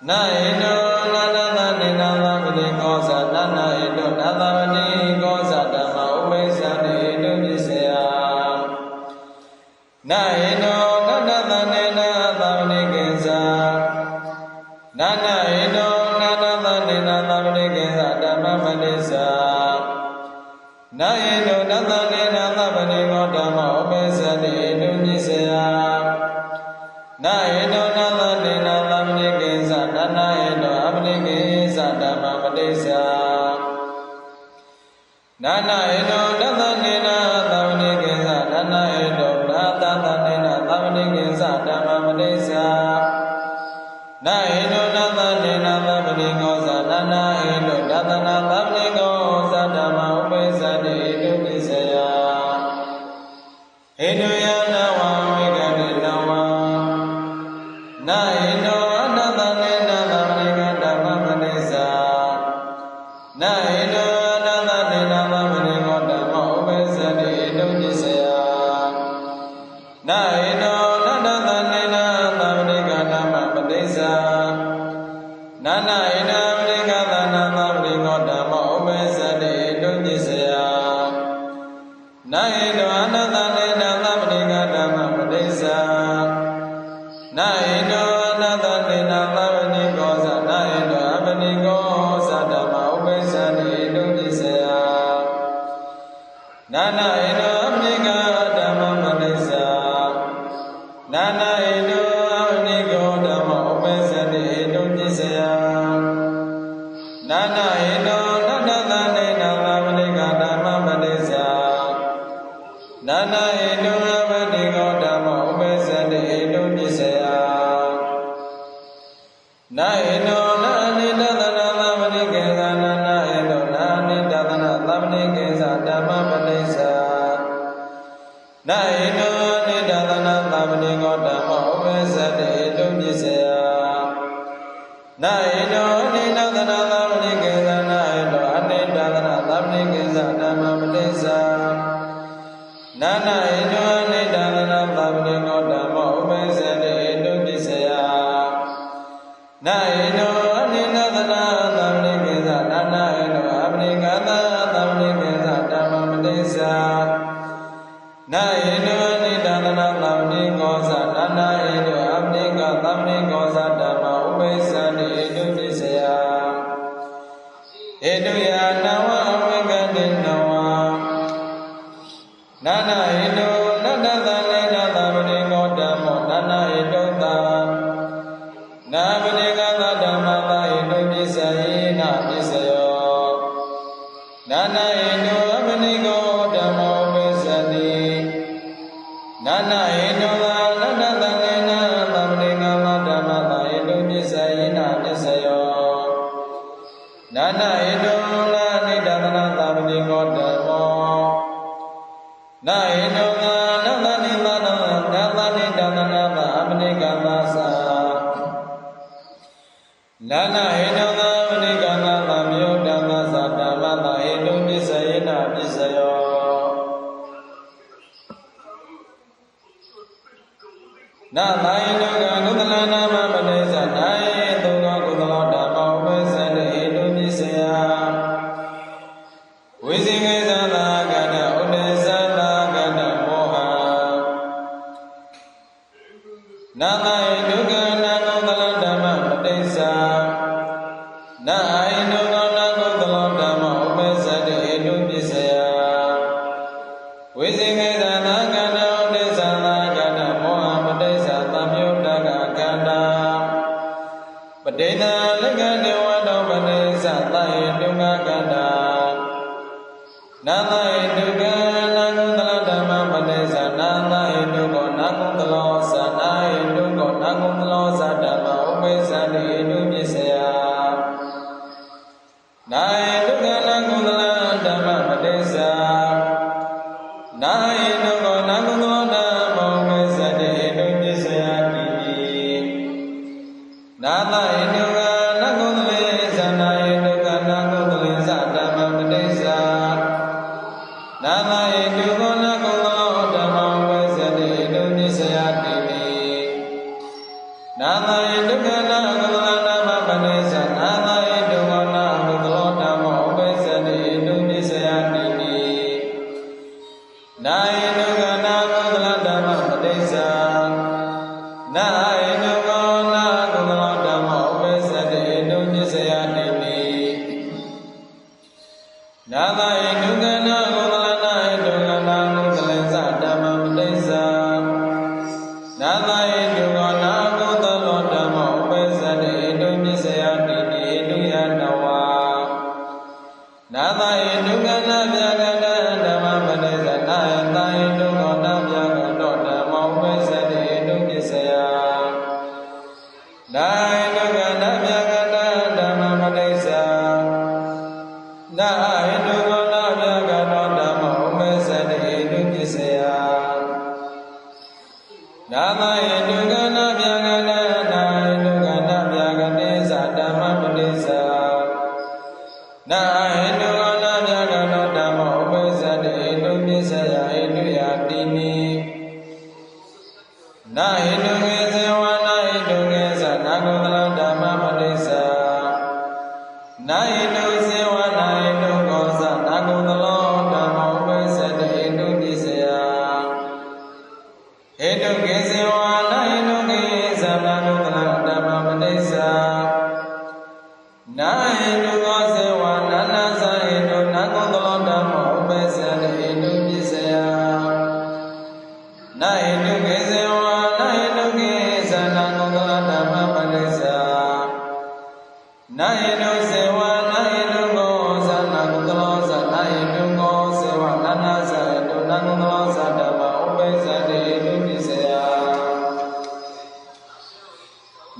နာဟိနောနတ္တနေနာသဗ္ဗတိကောဇာနာနာဟိတောနတ္တဝတိကောဇာဓမ္မဥပ္ပဇ္ဇတိဣတုပစ္စယနာဟိနောနတ္တနေနာသဗ္ဗတိကိဉ္စာနာနာဟိနောနတ္တနေနာသဗ္ဗတိကိဉ္စာဓမ္မပတိစ္ဆာနာဟိတောနတ္တနေနာသဗ္ဗတိကောဓမ္မဥပ္ပဇ္ဇတိဣတုပစ္စယနာဟိတောနတ္တနေနာသဗ္ဗတိကိဉ္စာနာနာဟိတောအပတိကိဉ္စာဓမ္မပတိစ္ဆာနာနာဟိတောနတ္တနေနာသဗ္ဗတိကိဉ္စာနာနာဟိတောနာတ္တနေနာသဗ္ဗတိကိဉ္စာဓမ္မပတိစ္ဆာနာဟိတောနတ္တနေနာသဗ္ဗတိကောဇာနာနာဟိတောတတနာသဗ္ဗတိကောဇာဓမ္မဥပ္ပဇ္ဇတိဣတုပစ္စယဟိတုယနာဝဝိကတိနဝနာဟိတောအနတ္တနေနာသဗ္ဗတိကဓမ္မပတိစ္ဆာနာဟိတောအနတ္တနေနာသဗ္ဗတိကောဓမ္မဥပ္ပဇ္ဇတိဣတုပစ္စယနာဟိတောအနတ္တနေနာသဗ္ဗတိကဓမ္မပတိစ္ဆာနာနာဟိတောအပတိကသနာသဗ္ဗတိကောဓမ္မဥပ္ပဇ္ဇတိဣတုပစ္စယနာဟိတောအနတ္တနေနာသဗ္ဗတိကဓမ္မပတိစ္ဆာနာဟိတောအနတ္တနေနာသဗ္ဗတိကောဇာနာဟိတောအပတိကောဇာဓမ္မဥပ္ပဇ္ဇတိဣတုပစ္စယနာနာဟိတောအပတိကဓမ္မပတိစ္ဆာနာနာဟိတောအပတိကောဓမ္မဥပ္ပဇ္ဇတိဣတုပစ္စယနာနာဟိတောနတ္တနေနာသဗ္ဗတိကဓမ္မပတိစ္ဆာနာနာဟိတောအပတိကောဓမ္မဥပ္ပဇ္ဇတိဣတုပစ္စယနာဟိတောနာနိတသနာသဗ္ဗတိကိဉ္စာနာနာဟိတောနာနိတသနာသဗ္ဗတိကိဉ္စာဓမ္မပတိစ္ဆာနာဟိတောနိတသနာသဗ္ဗတိကောဓမ္မဥပ္ပဇ္ဇတိဣတုပစ္စယနာဟိတောနိတသနာသဗ္ဗတိကိဉ္စာနာဟိတောအနိတသနာသဗ္ဗတိကိဉ္စာဓမ္မပတိစ္ဆာနာနာဟိတောအနိတသနာသဗ္ဗတိကောဓမ္မဥပ္ပဇ္ဇတိဣတုပစ္စယနာဟိတောအနိတသနာသဗ္ဗတိကိဉ္စာနာနာဟိတောအပတိကသသဗ္ဗတိကိဉ္စာဓမ္မပတိစ္ဆာနာဟိတောအနိတသနာသဗ္ဗတိကောဇာနာနာဟိတောအပတိကသဗ္ဗတိကောဇာဓမ္မဥပ္ပဇ္ဇတိဣတုပစ္စယဟိတုယနာဝအဝိကတိနဝနာနာဟိတောနတ္တနေနာသဗ္ဗတိကောဓမ္မောနာနာဟိတောသာနာပတိကသဓမ္မသဟိတုပစ္စယိနာပစ္စယောနာနာဟိတောအပတိကောဓမ္မောပစ္စတိနာနာဟိတောသာနတ္တနေနာသဗ္ဗတိကသဓမ္မသဟိတုပစ္စယိနာပစ္စယောနာနာဟိတောလာနိတသနာသဗ္ဗတိကောဓမ္မောနာဟိတောသာနတ္တနိသနာနတ္တနိတသနာသအပတိကသသာနာနာဟိတောသာအပတိကသသမြောဓမ္မသဓမ္မသဟိတုပစ္စယိနာပစ္စယောနာသာဟိတောကကုသလနာမပတိစ္ဆာနာဟိတောကကုသလောဓမ္မောဥပ္ပဇ္ဇတိဣတုပစ္စယဝိဇိကေသနာကတ္တဥဒ္ဒေသနာကတ္တမောဟနာသာဟိတောကနာကုသလဓမ္မပတိစ္ဆာနာဟိတောကနာကုသလောဓမ္မောဥပ္ပဇ္ဇတိဣတုပစ္စယဝိဇိကေသနာကတ္တဥဒ္ဒေသနာကတ္တမောဟပတိစ္ဆာသ ဒေနာလက္ခဏေဝတောပတိသသာယေဒုက္ခကန္တာနာသာယေဒုက္ခနာကုသလဓမ္မပတိသနာသာယေဒုက္ခနာကုသလောသနာယေဒုက္ခနာကုသလောသဓမ္မဥပိသတိဒုပစ္စယနာယေဒုက္ခနာကုသလဓမ္မပတိသနာယေဒုက္ခနာကုသလောဓမ္မဥပိသတိဒုပစ္စယတိနာသာယေဒုက္ခနာကုသလေသနာယေဒုက္ခနာကုသလေသဓမ္မပတိသနာသာယေဒုက္ခနာကုသလောဓမ္မဥပိသတိဒုပစ္စယတိနာသာယေဒုက္ခနာကုသလဓမ္မပတိသနာသာယေဒုက္ခနာကုသလောဓမ္မဥပိသတိဒုပစ္စယတိနာယေဒုက္ခနာကုသလဓမ္မပတိသနာယေဒုက္ခနာကုသလောဓမ္မဥပိသတိဒုပစ္စယတိနာသာယေဒုက္ခနာကုသလနာယေဒုက္ခနာကုသလေသဓမ္မပတိသနာသာယေဒုက္ခနာကုသလောဓမ္မဥပိသတိဒုပစ္စယတိဒုယနဝနာသာယေဒုက္ခနာဗျာကတဓမ္မပတိသနာယသာယေဒုက္ခနာဗျာကတောဓမ္မဥပိသတိဒုပစ္စယနာယေဒုက္ခနာဗျာကတဓမ္မပတိသနာယေဒုက္ခနာဗျာကတောဓမ္မဥပိသတိဒုပစ္စယနာမယေဒုက္ခနာဗျာကတနာယေဒုက္ခနာဗျာကတိသဓမ္မပတိသနာယေဒုက္ခနာဗျာကတောဓမ္မဥပိသတိဒုပစ္စယဧတုယတိနိနာယေဒုက္ခေဇေဝနာယေဒုက္ခေသနာကုသလဓမ္မပတိသနာယေဒုဇေဝနာယေဒုက္ခေသနာကုသလောဓမ္မဥပိသတိဒုပစ္စယဧတုကေဇေဝနာယေတုကေသနာကုသလဓမ္မပတိသနာယေတုကောဇေဝနာနာသယေတုနာကုသလောဓမ္မဥပိသတိဒုပစ္စယနာယေတုကေဇေဝနာယေတုကေသနာကုသလဓမ္မပတိသနာယေတုဇေဝနာယေတုကောသနာကုသလောသနာယေတုကောဇေဝနာနာသယေတုနာကုသလောသဓမ္မဥပိသတိဒုပစ္စယ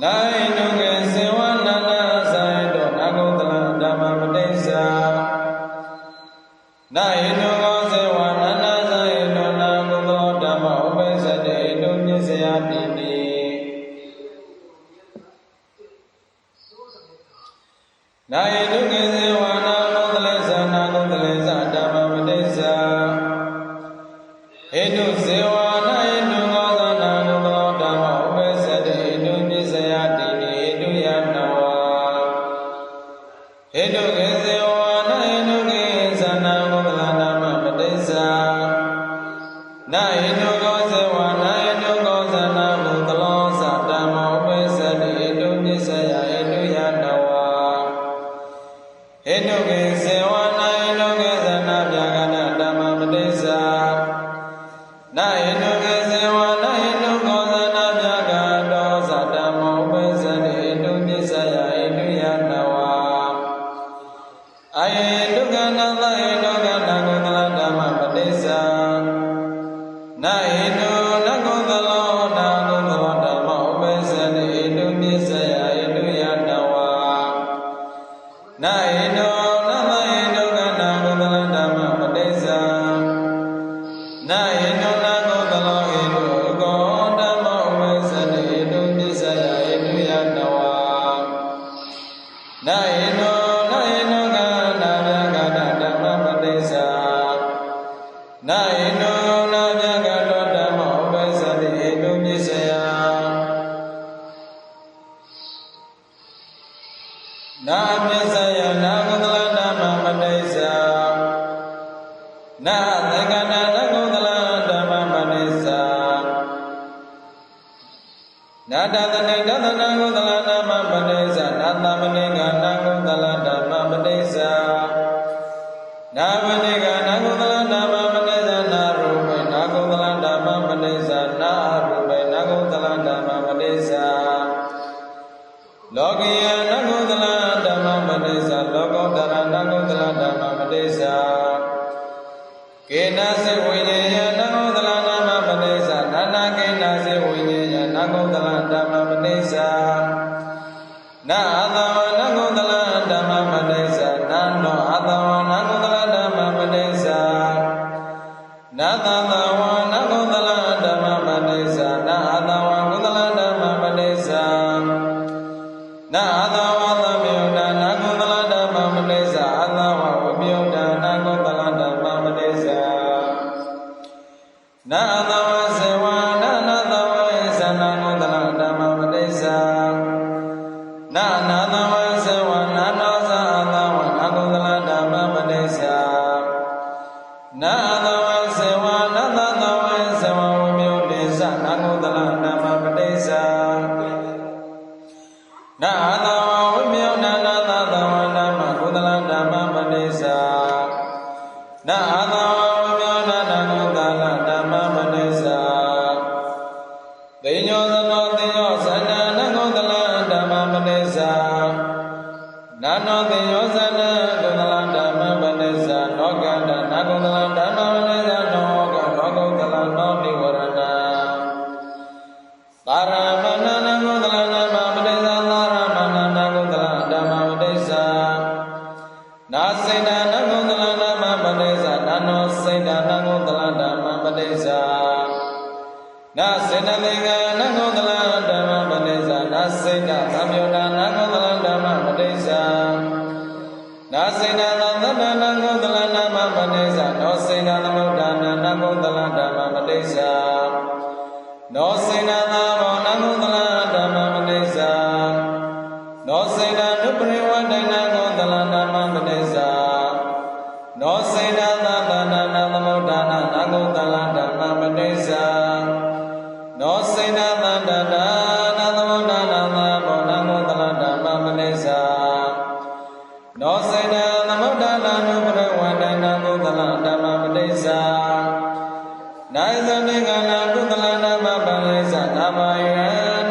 နာယေတုကေဇေဝနာနာသယေတုနာကုသလဓမ္မပတိသနာယေတုကောဇေဝနာနာသယေတုနာကုသလောဓမ္မဥပိသတိဒုပစ္စယတိနာယေတုကေဇေဝနာကုသလေသနာကုသလေသဓမ္မပတိသဟေတုဇေဝနာယေတုကောသနာကုသလောဓမ္မဥပိသတိဒုပစ္စယတိဟေတုယနဝဟေတုကေဇေဝနာယေတုကေသနာကုသလဓမ္မပတိသနာယေတုကောဇေဝနာယေတုကောသနာကုသလောသဓမ္မဥပိသတိဒုပစ္စယဟေတုယနဝဟေတုကေဇေဝနာယေတုကေသနာဗျာကတဓမ္မပတိသနာယေတုကေဇေဝနာယေတုကောသနာဗျာကတောသဓမ္မဥပိသတိဒုပစ္စယဟေတုယနဝအာယေတုကနာသယေတုကနာကုသလဓမ္မပတိသနာယေတုနကုသလောနာကုသလောဓမ္မဥပိသတိဒုပစ္စယဟေတုယနဝနာယေတုနမယေတုကနာကုသလဓမ္မပတိသနာယေတုနာကုသလောဟေတုကောဓမ္မဥပိသတိဒုပစ္စယဟေတုယနဝနာယေတုနာယေတုကနာဗျာကတဓမ္မပတိသနာယေတုနာဗျာကတောဓမ္မဥပိသတိဟေတုပစ္စယနာပစ္စယနာကုသလဓမ္မပတိသနာသက္ကနာနကုသလဓမ္မပတိသနာတသနိတသနာကုသလဓမ္မပတိသနာသမနိကနာကုသလဓမ္မပတိသနာပတိကနာကုသလဓမ္မပတိသနာရူပေနာကုသလဓမ္မပတိသနာအရူပေနာကုသလဓမ္မပတိသ လောကီယနဂုတလဓမ္မပတိစ္ဆာလောကောတရနဂုတလဓမ္မပတိစ္ဆာကေနစေဝိညေယနဂုတလဓမ္မပတိစ္ဆာနာနာကေနစေဝိညေယနဂုတလဓမ္မပတိစ္ဆာနာအတဝနဂုတလဓမ္မပတိစ္ဆာနာနောအတဝနဂုတလဓမ္မပတိစ္ဆာနာတတဝနဂုတလဓမ္မပတိစ္ဆာနာအတဝဂုတလဓမ္မပတိစ္ဆာနာအတဝသမယုဒနာဂုတလဓမ္မပတိစ္ဆာအတဝဝပယုဒနာဂုတလဓမ္မပတိစ္ဆာနာအတဝစေဝနာနာတဝေသနာဂုတလဓမ္မပတိစ္ဆာနာနာတဝစေဝနာနောသအတဝနာဂုတလဓမ္မပတိစ္ဆာနာအတဝစေဝနာတတဝေသဝဝပယုဒသနာဂုတလဓမ္မပတိစ္ဆာနာအတဝဝိမြောနာနာတတဝနာမကုသလဓမ္မပတိစ္ဆာနာအတဝဝိမြောနာနာကုသလဓမ္မပတိစ္ဆာသိညောသနောသိညောသနာနကုသလဓမ္မပတိစ္ဆာနာနောသိညောသနာကုသလဓမ္မပတိစ္ဆာနောကန္တနာကုသလဓမ္မပတိစ္ဆာနောကနောကုသလနောနိဝရဏသာရမဏနာကုသလဓမ္မပတိစ္ဆာနာစိတ္တနဂုတလဓမ္မပတိစ္ဆာနာနောစိတ္တနဂုတလဓမ္မပတိစ္ဆာနာစေတသင်္ကနဂုတလဓမ္မပတိစ္ဆာနာစိတ္တသံယုဒနဂုတလဓမ္မပတိစ္ဆာနာစိတ္တသံသတ္တနဂုတလဓမ္မပတိစ္ဆာနောစိတ္တသမုဒ္ဒနာနဂုတလဓမ္မပတိစ္ဆာနောစိတ္တသဘောနဂုတလဓမ္မပတိစ္ဆာနောစိတ္တနုပရိဝတ္တနဂုတလဓမ္မပတိစ္ဆာနောစိတ္တသဗ္ဗနာနသမုဒ္ဒနာနဂုတလဓမ္မပတိစ္ဆာနောစိတ္တသန္တနာနသမုဒ္ဒနာသဘောနဂုတလဓမ္မပတိစ္ဆာနောစိတ္တသမုဒ္ဒနာနုပရိဝတ္တနဂုတလဓမ္မပတိစ္ဆာနာယသနေကနာကုတလဓမ္မပတိစ္ဆာနာမယ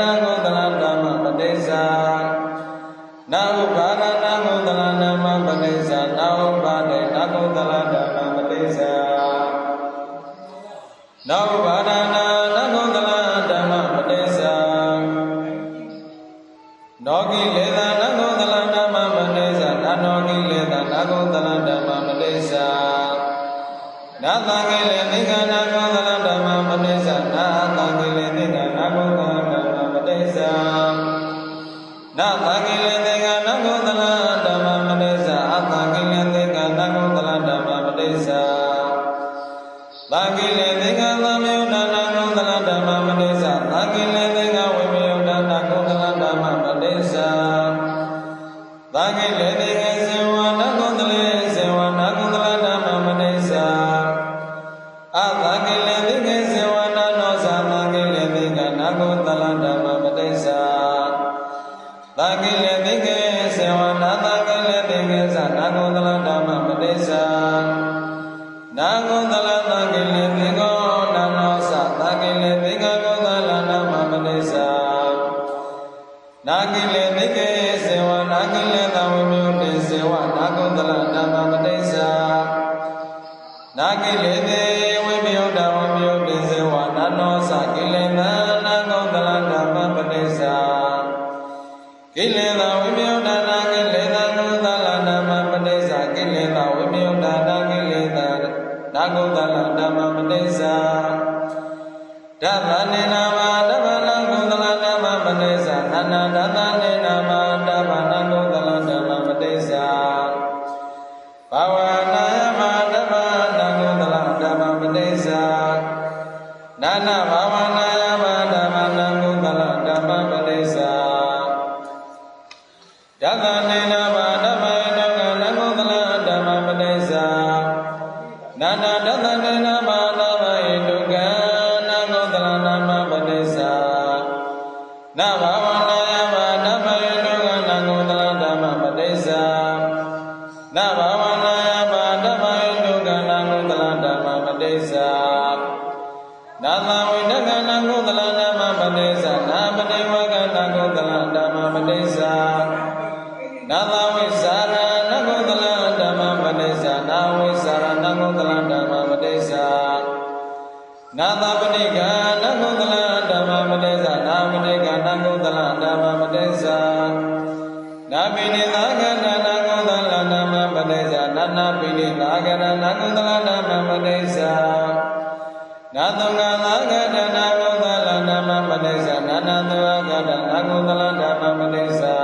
နဂုတလဓမ္မပတိစ္ဆာနာဥပါဒနာဂုတလဓမ္မပတိစ္ဆာနာဥပါဒေနာဂုတလဓမ္မပတိစ္ဆာနာဥပါဒနာနာဂုတလဓမ္မပတိစ္ဆာနောကိလေသာနာဂုတလဓမ္မပတိစ္ဆာနာနောကိလေသာနာဂုတလဓမ္မပတိစ္ဆာနာသံဃိလေသင်္ကနာဂုတလဓမ္မပတိစ္ဆာနာသံဃိလေသင်္ကနာဂုတလဓမ္မပတိစ္ဆာနာသံဃိလေသင်္ကနာဂုတလဓမ္မပတိစ္ဆာအသံဃိလေသင်္ကနာဂုတလဓမ္မပတိစ္ဆာသံဃိလေသင်္ကသမယုဒနာဂုတလဓမ္မပတိစ္ဆာသံဃိလေသင်္ကဝိမယုဒနာဂုတလဓမ္မပတိစ္ဆာသံဃိလေသင်္ကစေဝနာဂုတလေစေဝနာဂုတလဓမ္မပတိစ္ဆာအသံဃိလေသင်္ကစေဝနာနောသံဃိလေသင်္ကနာဂုတလဓမ္မပတိစ္ဆာသံဃိလေသင်္ကေစေဝနာသံဃိလေသင်္ကေသနာဂုတလဓမ္မပတိစ္ဆာနာဂုတလသံဃိလေသင်္ကောနာနောသသံဃိလေသင်္ကဂုတလဓမ္မပတိစ္ဆာနာဂိလေသင်္ကေစေဝနာဂိလေသဝိမြုတေစေဝနာဂုတလဓမ္မပတိစ္ဆာနာဂိလေသေဝိမြုတဝိမြုတေစေဝနာနောသဂိလေသနာဂုတလဓမ္မပတိစ္ဆာကိလေသာဝိမြုဒနာကိလေသာကုသလဓမ္မပတိစ္ဆာကိလေသာဝိမြုဒနာကိလေသာနာကုသလဓမ္မပတိစ္ဆာဓမ္မနေနာမဓမ္မနာကုသလဓမ္မပတိစ္ဆာနာနာဓမ္မနေနာမဓမ္မနာကုသလဓမ္မပတိစ္ဆာဘာဝနာယမဓမ္မနာကုသလဓမ္မပတိစ္ဆာနာနာဘာဝနာယမဓမ္မနာကုသလဓမ္မပတိစ္ဆာယသနေနာမဓမ္မယတောကနဂုတလဓမ္မပတိစ္ဆာနာနာဒသနေနာမဓမ္မယတောကနဂုတလဓမ္မပတိစ္ဆာနာဘာဝနာယမဓမ္မယတောကနဂုတလဓမ္မပတိစ္ဆာနာဘာဝနာယမဓမ္မယတောကနဂုတလဓမ္မပတိစ္ဆာနာသဝိတကနဂုတလဓမ္မပတိစ္ဆာနာပတိဝကနဂုတလဓမ္မပ တိစ္ဆာနာသဝိสารနဂုတလဓမ္မပတိစ္ဆာနာဝိสารနဂုတလဓမ္မပတိစ္ဆာနာသပတိကနဂုတလဓမ္မပတိစ္ဆာနာပတိကနဂုတလဓမ္မပတိစ္ဆာနာပိနိသာကနနဂုတလဓမ္မပတိစ္ဆာနာနာပိနိသာကနနဂုတလဓမ္မပတိစ္ဆာနာသုငသာကတနာဂုတလဓမ္မပတိစ္ဆာနာနာသဝကတနာဂုတလဓမ္မပတိစ္ဆာ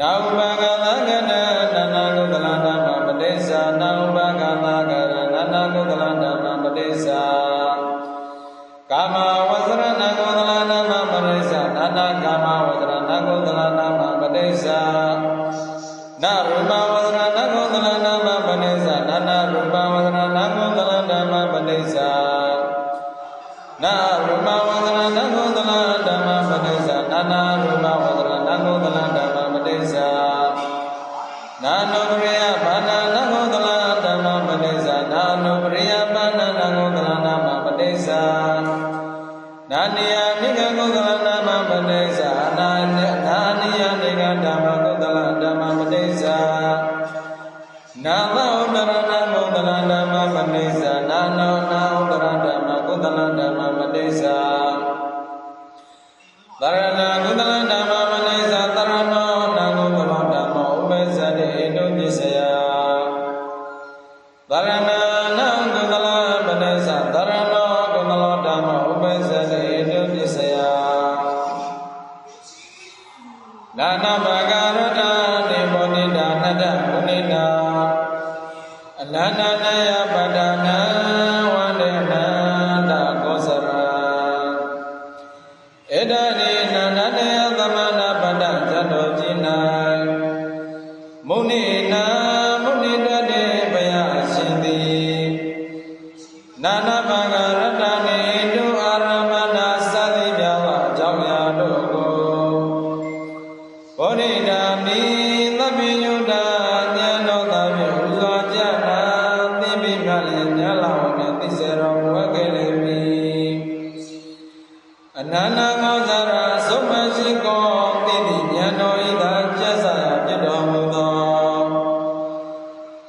နာဥပကသာကတနာဂုတလဓမ္မပတိစ္ဆာနာဥပကသာကတနာဂုတလဓမ္မပတိစ္ဆာကာမဝဇရနာဂုတလဓမ္မပတိစ္ဆာနာနာကာမဝဇရနာဂုတလဓမ္မပတိစ္ဆာနာရူပဝဇရနာဂုတလဓမ္မပတိစ္ဆာနာနာရူပဝဇရနာဂုတလဓမ္မပတိစ္ဆာနာရူပဝဇရနာဂုတလဓမ္မပတိစ္ဆာနာနာရူပဝဇရနာဂုတလဓမ္မပတိစ္ဆာနာနုပရိယဘာနာနာဂုတလဓမ္မပတိစ္ဆာနာနုပရိယဘာနာနာဂုတလဓမ္မပတိစ္ဆာနာနိယနိကဂုတလဓမ္မပတိစ္ဆာနာနိယနိကဓမ္မဂုတလဓမ္မပတိစ္ဆာနာမောတရဏဂုတလဓမ္မပတိစ္ဆာနာနောနာဥတရဓမ္မဂုတလဓမ္မပတိစ္ဆာသရဏဂုတလဓမ္မပတိစ္ဆာသရဏောနာဂုတလဓမ္မဥပ္ပဇ္ဇတိဣတုပစ္စယသရဏနာဂုတလပတိစ္ဆာသရဏောဂုတလဓမ္မဥပ္ပဇ္ဇတိဣတုပစ္စယနာနမဂရတတိဘောနိဒာနတမုနိနာအနန္တနယပဒနာဝန္ဒေနန္တကောစရဧတနိနန္ဒနေယသမဏပဒဇတ္တောจิနံမုနိနာမုနိတတေဘယရှင်တိနာနဘဂရတနိတုအာရမဏသတိပြဝအကြောင်းအရာတို့ကိုဘောဓိဓာမိသဗ္ဗညုတဉာဏ်တော်သာဖြင့်ဥစွာကြနာသိမိမြလည်းဉာဏ်လောင်းနဲ့သိစေတော်မူခဲ့လေပြီအနန္တကောသရသုမရှိကောသိတိဉာဏ်တော်ဤသာကျက်စာရဖြစ်တော်မူသော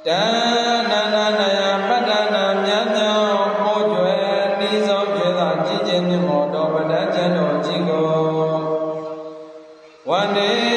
တဏ္ဍနာနယပတ္တနာမြတ်သောပိုးကျွယ်တိသောကျွယ်သာကြည်ကျင်မြတ်မောတော်ပဒ္ဒကျန်တော်ကြီးကိုဝန္ဒေ